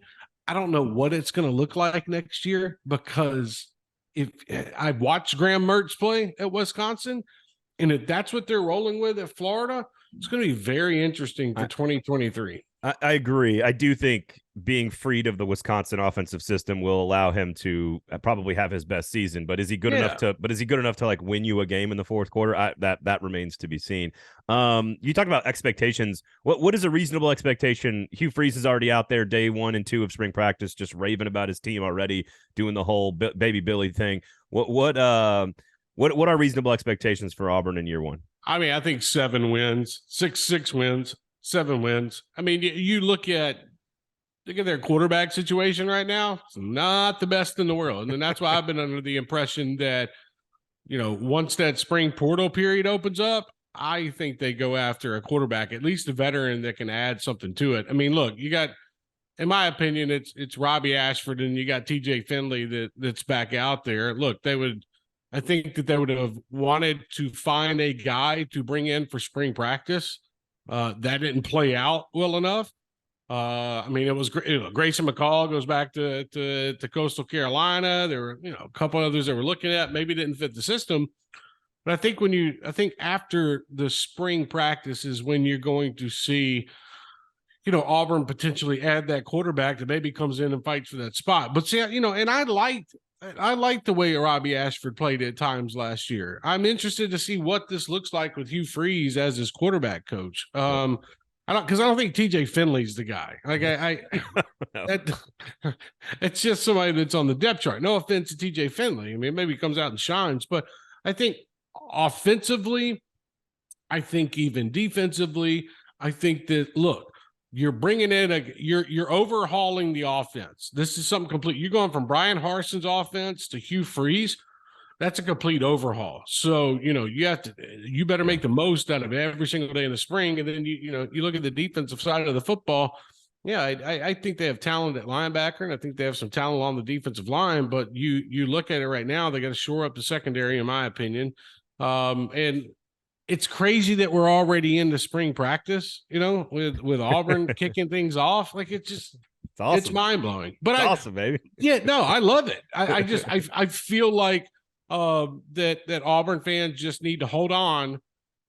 I don't know what it's going to look like next year, because if I've watched Graham Mertz play at Wisconsin, and if that's what they're rolling with at Florida, it's going to be very interesting for 2023. I agree. I do think being freed of the Wisconsin offensive system will allow him to probably have his best season. But is he good enough to? But is he good enough to like win you a game in the fourth quarter? That remains to be seen. You talked about expectations. What is a reasonable expectation? Hugh Freeze is already out there day 1 and 2 of spring practice, just raving about his team already, doing the whole baby Billy thing. What are reasonable expectations for Auburn in year 1? I mean, I think 7 wins, six wins. 7 wins. I mean, you look at their quarterback situation right now. It's not the best in the world. And that's why I've been under the impression that, once that spring portal period opens up, I think they go after a quarterback, at least a veteran that can add something to it. I mean, look, you got, in my opinion, it's Robbie Ashford and you got TJ Finley that's back out there. Look, I think that they would have wanted to find a guy to bring in for spring practice. That didn't play out well enough. I mean, it was Grayson McCall goes back to Coastal Carolina. There were, a couple others that were looking at, maybe didn't fit the system. But I think after the spring practice is when you're going to see, Auburn potentially add that quarterback that maybe comes in and fights for that spot. But see, and I liked the way Robbie Ashford played at times last year. I'm interested to see what this looks like with Hugh Freeze as his quarterback coach. I don't think TJ Finley's the guy. Like it's just somebody that's on the depth chart. No offense to TJ Finley. I mean, maybe he comes out and shines, but I think offensively, I think even defensively, I think that you're bringing in you're overhauling the offense. This is something complete. You're going from Brian Harson's offense to Hugh Freeze. That's a complete overhaul. So, you better make the most out of every single day in the spring. And then, you look at the defensive side of the football. Yeah, I think they have talent at linebacker, and I think they have some talent on the defensive line. But you look at it right now, they got to shore up the secondary, in my opinion. And it's crazy that we're already into spring practice, with Auburn kicking things off. Like it's awesome. It's mind blowing. But it's awesome, baby. Yeah, no, I love it. I feel like that Auburn fans just need to hold on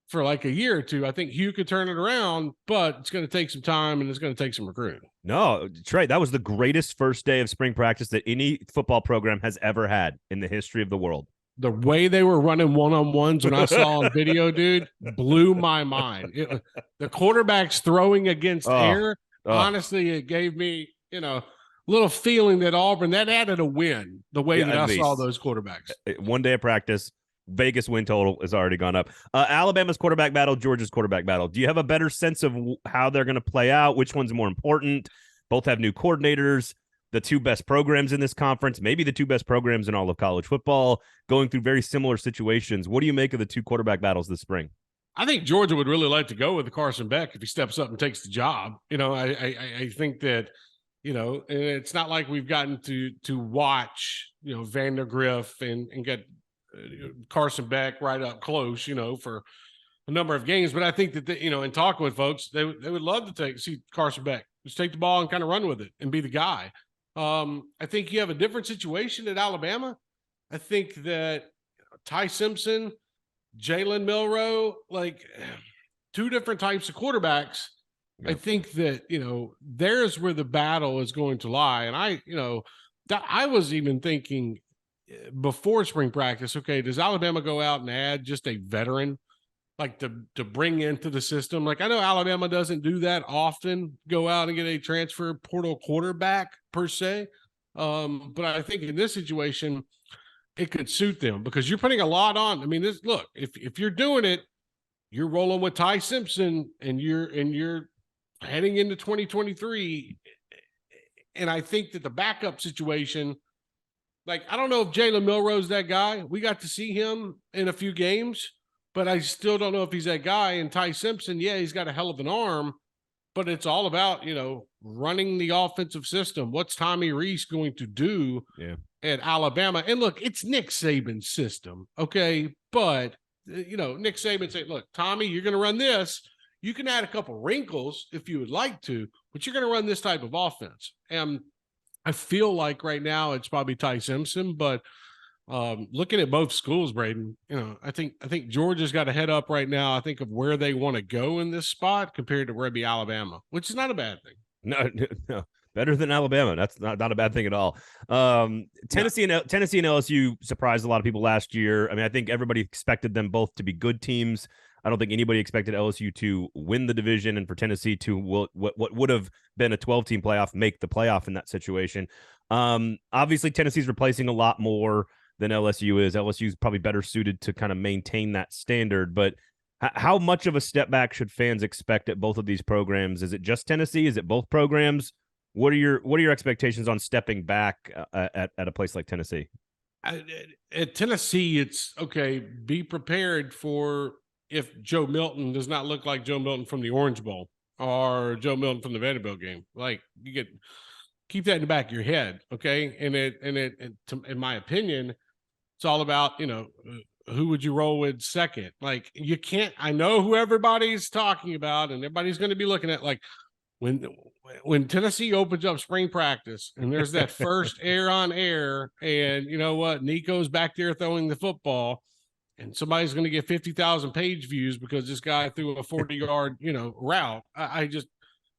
for like a year or two. I think Hugh could turn it around, but it's going to take some time and it's going to take some recruiting. No, Trey, that was the greatest first day of spring practice that any football program has ever had in the history of the world. The way they were running one-on-ones when I saw on video, dude, blew my mind. The quarterbacks throwing against air, honestly, it gave me, a little feeling that Auburn, that added a win, the way that I saw those quarterbacks. 1 day of practice, Vegas win total has already gone up. Alabama's quarterback battle, Georgia's quarterback battle. Do you have a better sense of how they're going to play out? Which one's more important? Both have new coordinators. The 2 best programs in this conference, maybe the 2 best programs in all of college football, going through very similar situations. What do you make of the 2 quarterback battles this spring? I think Georgia would really like to go with Carson Beck if he steps up and takes the job. I think that, and it's not like we've gotten to watch, Vandergriff and get Carson Beck right up close, for a number of games. But I think that, in talking with folks, they would love to see Carson Beck just take the ball and kind of run with it and be the guy. I think you have a different situation at Alabama. I think that Ty Simpson, Jalen Milroe, like 2 different types of quarterbacks. Yeah. I think that, there's where the battle is going to lie. And I was even thinking before spring practice, okay, does Alabama go out and add just a veteran, like to bring into the system? Like I know Alabama doesn't do that often, go out and get a transfer portal quarterback per se. But I think in this situation, it could suit them because you're putting a lot on. I mean, if you're doing it, you're rolling with Ty Simpson and you're heading into 2023. And I think that the backup situation, like, I don't know if Jalen Milroe's that guy. We got to see him in a few games, but I still don't know if he's that guy. And Ty Simpson, yeah, he's got a hell of an arm, but it's all about, running the offensive system. What's Tommy Rees going to do at Alabama? And look, it's Nick Saban's system, okay? But, Nick Saban said, look, Tommy, you're going to run this. You can add a couple wrinkles if you would like to, but you're going to run this type of offense. And I feel like right now it's probably Ty Simpson, but Looking at both schools, Braden, I think Georgia's got a head up right now. I think of where they want to go in this spot compared to where it'd be Alabama, which is not a bad thing. No, better than Alabama. That's not a bad thing at all. Tennessee and LSU surprised a lot of people last year. I mean, I think everybody expected them both to be good teams. I don't think anybody expected LSU to win the division and for Tennessee to what would have been a 12-team playoff make the playoff in that situation. Obviously, Tennessee's replacing a lot more than LSU is. LSU is probably better suited to kind of maintain that standard, but how much of a step back should fans expect at both of these programs? Is it just Tennessee? Is it both programs? What are your expectations on stepping back at a place like Tennessee? At Tennessee, it's okay. Be prepared for if Joe Milton does not look like Joe Milton from the Orange Bowl or Joe Milton from the Vanderbilt game. Like, you keep that in the back of your head, okay? And in my opinion, it's all about, who would you roll with second? Like, you can't. I know who everybody's talking about, and everybody's going to be looking at, like, when Tennessee opens up spring practice and there's that first air on air, and you know what, Nico's back there throwing the football, and somebody's going to get 50,000 page views because this guy threw a 40-yard, route. I just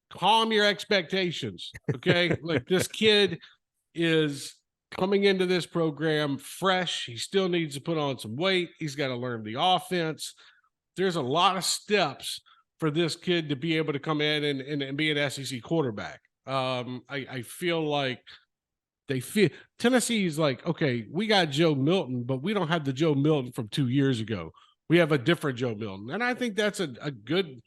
calm your expectations, okay? Like, this kid is coming into this program fresh. He still needs to put on some weight. He's got to learn the offense. There's a lot of steps for this kid to be able to come in and be an SEC quarterback. I feel like Tennessee's like, okay, we got Joe Milton, but we don't have the Joe Milton from 2 years ago. We have a different Joe Milton. And I think that's a good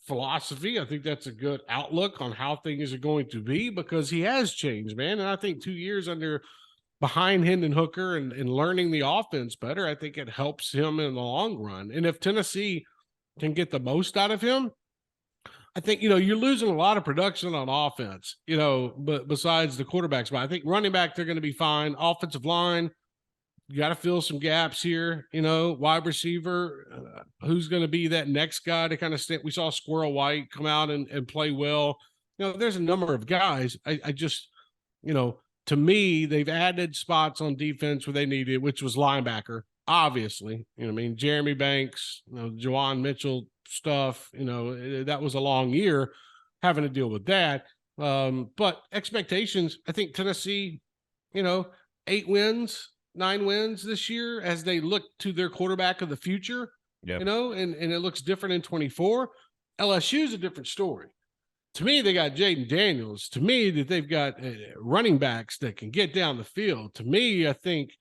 philosophy. I think that's a good outlook on how things are going to be, because he has changed, man. And I think 2 years behind Hendon Hooker and learning the offense better, I think it helps him in the long run. And if Tennessee can get the most out of him, I think, you're losing a lot of production on offense, but besides the quarterbacks. But I think running back, they're going to be fine. Offensive line, you got to fill some gaps here, wide receiver, who's going to be that next guy to kind of we saw Squirrel White come out and play well. There's a number of guys. I just, to me, they've added spots on defense where they needed, which was linebacker, obviously. Jeremy Banks, Juwan Mitchell stuff, that was a long year having to deal with that. But expectations, I think Tennessee, 8 wins, 9 wins this year as they look to their quarterback of the future, and it looks different in 24. LSU is a different story. To me, they got Jaden Daniels. To me, that they've got running backs that can get down the field. To me, I think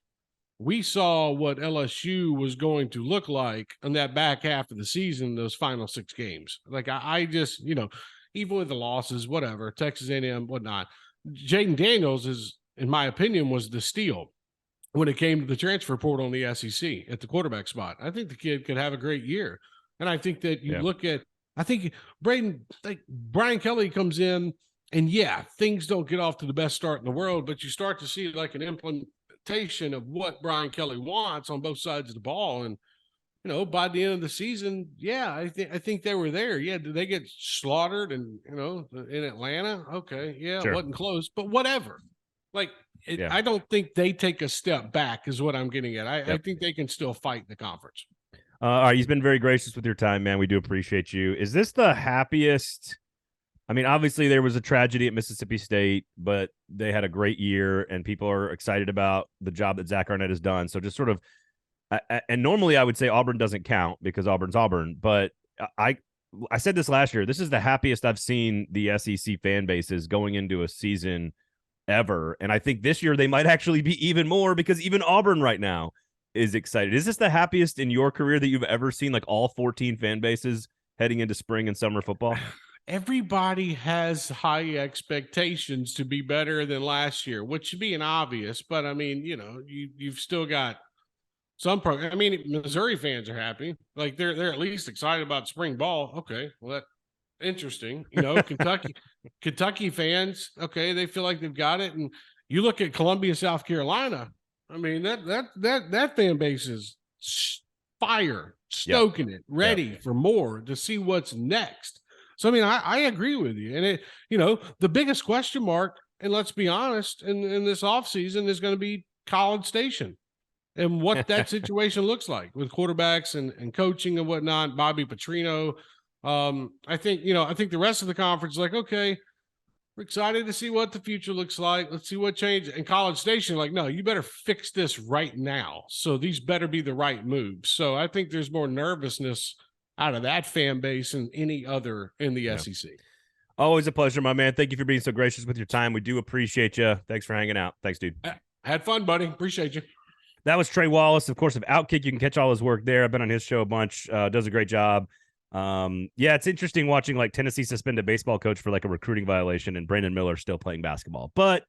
we saw what LSU was going to look like in that back half of the season, those final 6 games. Like, I just, even with the losses, whatever, Texas A&M, whatnot, Jaden Daniels is, in my opinion, was the steal when it came to the transfer portal in the SEC at the quarterback spot. I think the kid could have a great year. And I think that you look at, I think Braden, like, Brian Kelly comes in, and things don't get off to the best start in the world, but you start to see like an implementation of what Brian Kelly wants on both sides of the ball. And, by the end of the season, I think they were there. Did they get slaughtered and, in Atlanta? Okay. Sure. It wasn't close, but whatever. Like, I don't think they take a step back is what I'm getting at. I think they can still fight the conference. All right. You've been very gracious with your time, man. We do appreciate you. Is this the happiest? I mean, obviously there was a tragedy at Mississippi State, but they had a great year and people are excited about the job that Zach Arnett has done. So just sort of, and normally I would say Auburn doesn't count because Auburn's Auburn, but I said this last year, this is the happiest I've seen the SEC fan bases going into a season ever. And I think this year they might actually be even more because even Auburn right now is excited. Is this the happiest in your career that you've ever seen, like all 14 fan bases heading into spring and summer football? Everybody has high expectations to be better than last year, which should be an obvious, but I mean, you've still got some program. I mean, Missouri fans are happy. Like they're at least excited about spring ball. Okay. Well, that's interesting. Kentucky fans, okay, they feel like they've got it. And you look at Columbia, South Carolina. I mean, that fan base is fire, stoking it, ready for more to see what's next. So, I mean, I agree with you. And the biggest question mark, and let's be honest, in this offseason is going to be College Station. and what that situation looks like with quarterbacks and coaching and whatnot. Bobby Petrino. I think the rest of the conference is like, okay, we're excited to see what the future looks like. Let's see what changed. And College Station, like, no, you better fix this right now. So these better be the right moves. So I think there's more nervousness out of that fan base than any other in the SEC. Always a pleasure, my man. Thank you for being so gracious with your time. We do appreciate you. Thanks for hanging out. Thanks, dude. Had fun, buddy. Appreciate you. That was Trey Wallace, of course, of Outkick. You can catch all his work there. I've been on his show a bunch. Does a great job. It's interesting watching like Tennessee suspend a baseball coach for like a recruiting violation and Brandon Miller still playing basketball, but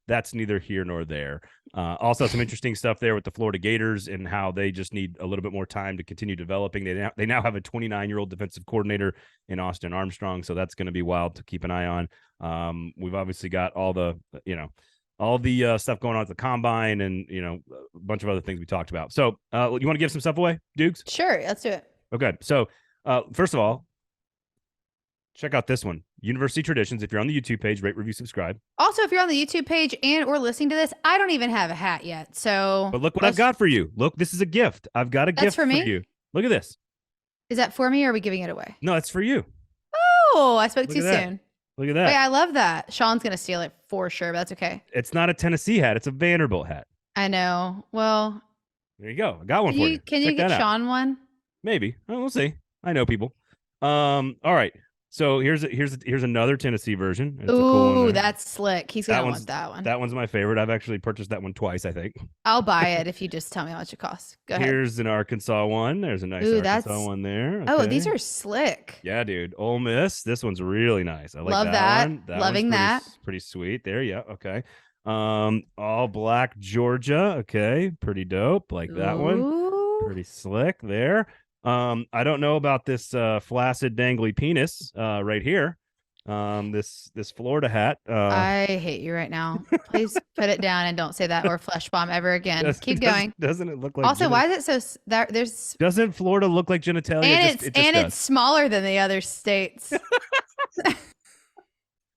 that's neither here nor there. Also some interesting stuff there with the Florida Gators and how they just need a little bit more time to continue developing. They now have a 29-year-old defensive coordinator in Austin Armstrong. So that's going to be wild to keep an eye on. We've obviously got all the stuff going on at the combine and, a bunch of other things we talked about. So you want to give some stuff away, Dukes? Sure. Let's do it. Okay. So, first of all, check out this one. University Traditions. If you're on the YouTube page, rate, review, subscribe. Also, if you're on the YouTube page and or listening to this, I don't even have a hat yet. So, but look what I've got for you. Look, this is a gift. I've got a gift for you. Look at this. Is that for me or are we giving it away? No, it's for you. Oh, I spoke too soon. Look at that. Wait, I love that. Sean's going to steal it for sure, but that's okay. It's not a Tennessee hat. It's a Vanderbilt hat. I know. Well, there you go. I got one for you. Can you get Sean one? Maybe. Oh, we'll see. I know people. All right. So here's another Tennessee version. It's Ooh, cool that's slick. He's gonna want that one. That one's my favorite. I've actually purchased that one twice, I think. I'll buy it if you just tell me how much it costs. Go ahead. Here's an Arkansas one. There's a nice Arkansas one there. Okay. Oh, these are slick. Yeah, dude. Ole Miss. This one's really nice. I like Love that. One. Loving that. Pretty sweet. There. Yeah. Okay. All black Georgia. Okay. Pretty dope. Like that one. Pretty slick there. I don't know about this flaccid dangly penis right here. This Florida hat. I hate you right now. Please put it down and don't say that or flesh bomb ever again. Keep going. Doesn't it look like? Also, why is it so? There's. Doesn't Florida look like genitalia? And it's smaller than the other states.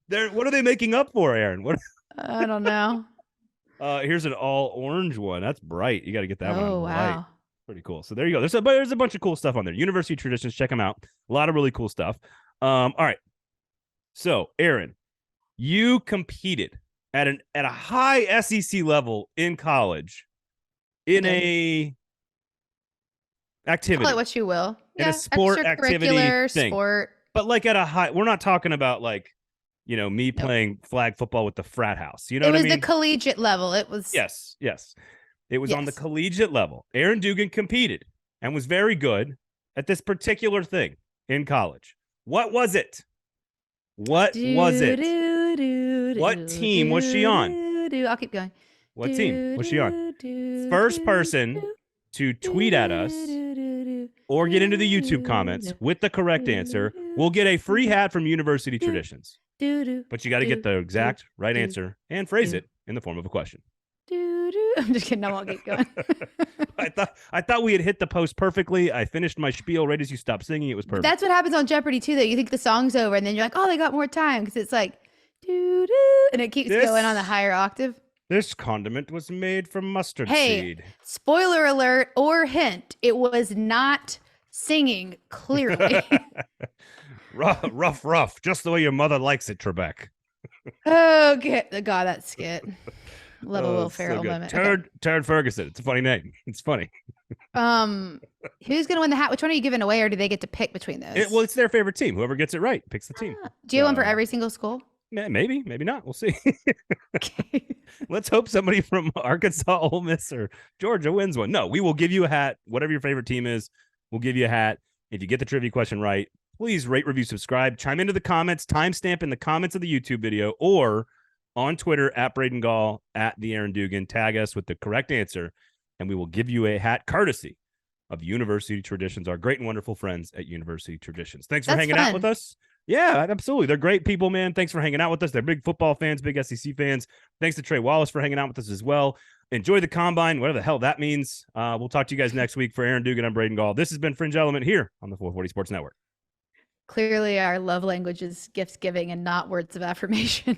What are they making up for, Erin? What? I don't know. Here's an all orange one. That's bright. You got to get that one. Oh wow. Light. Pretty cool. So there you go. There's a bunch of cool stuff on there. University Traditions. Check them out. A lot of really cool stuff. All right. So, Erin, you competed at a high SEC level in college in a activity. Call it what you will. In a sport activity thing. Sport. But like at a high, we're not talking about like, me playing flag football with the frat house. You know what I mean? It was the collegiate level. It was. Yes. It was on the collegiate level. Erin Dugan competed and was very good at this particular thing in college. What was it? What was it? What team was she on? I'll keep going. What team was she on? First person to tweet at us or get into the YouTube comments with the correct answer will get a free hat from University Traditions. But you got to get the exact right answer and phrase it in the form of a question. I'm just kidding. I won't keep going. I thought we had hit the post perfectly. I finished my spiel right as you stopped singing. It was perfect. That's what happens on Jeopardy too, though. You think the song's over, and then you're like, "Oh, they got more time," because it's like, doo doo, and it keeps going on the higher octave. This condiment was made from mustard seed. Spoiler alert or hint: it was not singing clearly. rough, just the way your mother likes it, Trebek. Oh, God, that skit. Love a Will Ferrell moment. Turd Ferguson. It's a funny name. It's funny. Who's gonna win the hat? Which one are you giving away, or do they get to pick between those? It's their favorite team. Whoever gets it right picks the team. Do you have one for every single school? Maybe not. We'll see. Okay. Let's hope somebody from Arkansas, Ole Miss, or Georgia wins one. No, we will give you a hat. Whatever your favorite team is, we'll give you a hat. If you get the trivia question right, please rate, review, subscribe, chime into the comments, timestamp in the comments of the YouTube video, or on Twitter at Braden Gall, at the Erin Dugan. Tag us with the correct answer, and we will give you a hat courtesy of University Traditions, our great and wonderful friends at University Traditions. Thanks for hanging out with us. Yeah, absolutely. They're great people, man. Thanks for hanging out with us. They're big football fans, big SEC fans. Thanks to Trey Wallace for hanging out with us as well. Enjoy the combine, whatever the hell that means. We'll talk to you guys next week. For Erin Dugan, I'm Braden Gall. This has been Fringe Element here on the 440 Sports Network. Clearly, our love language is gift giving and not words of affirmation.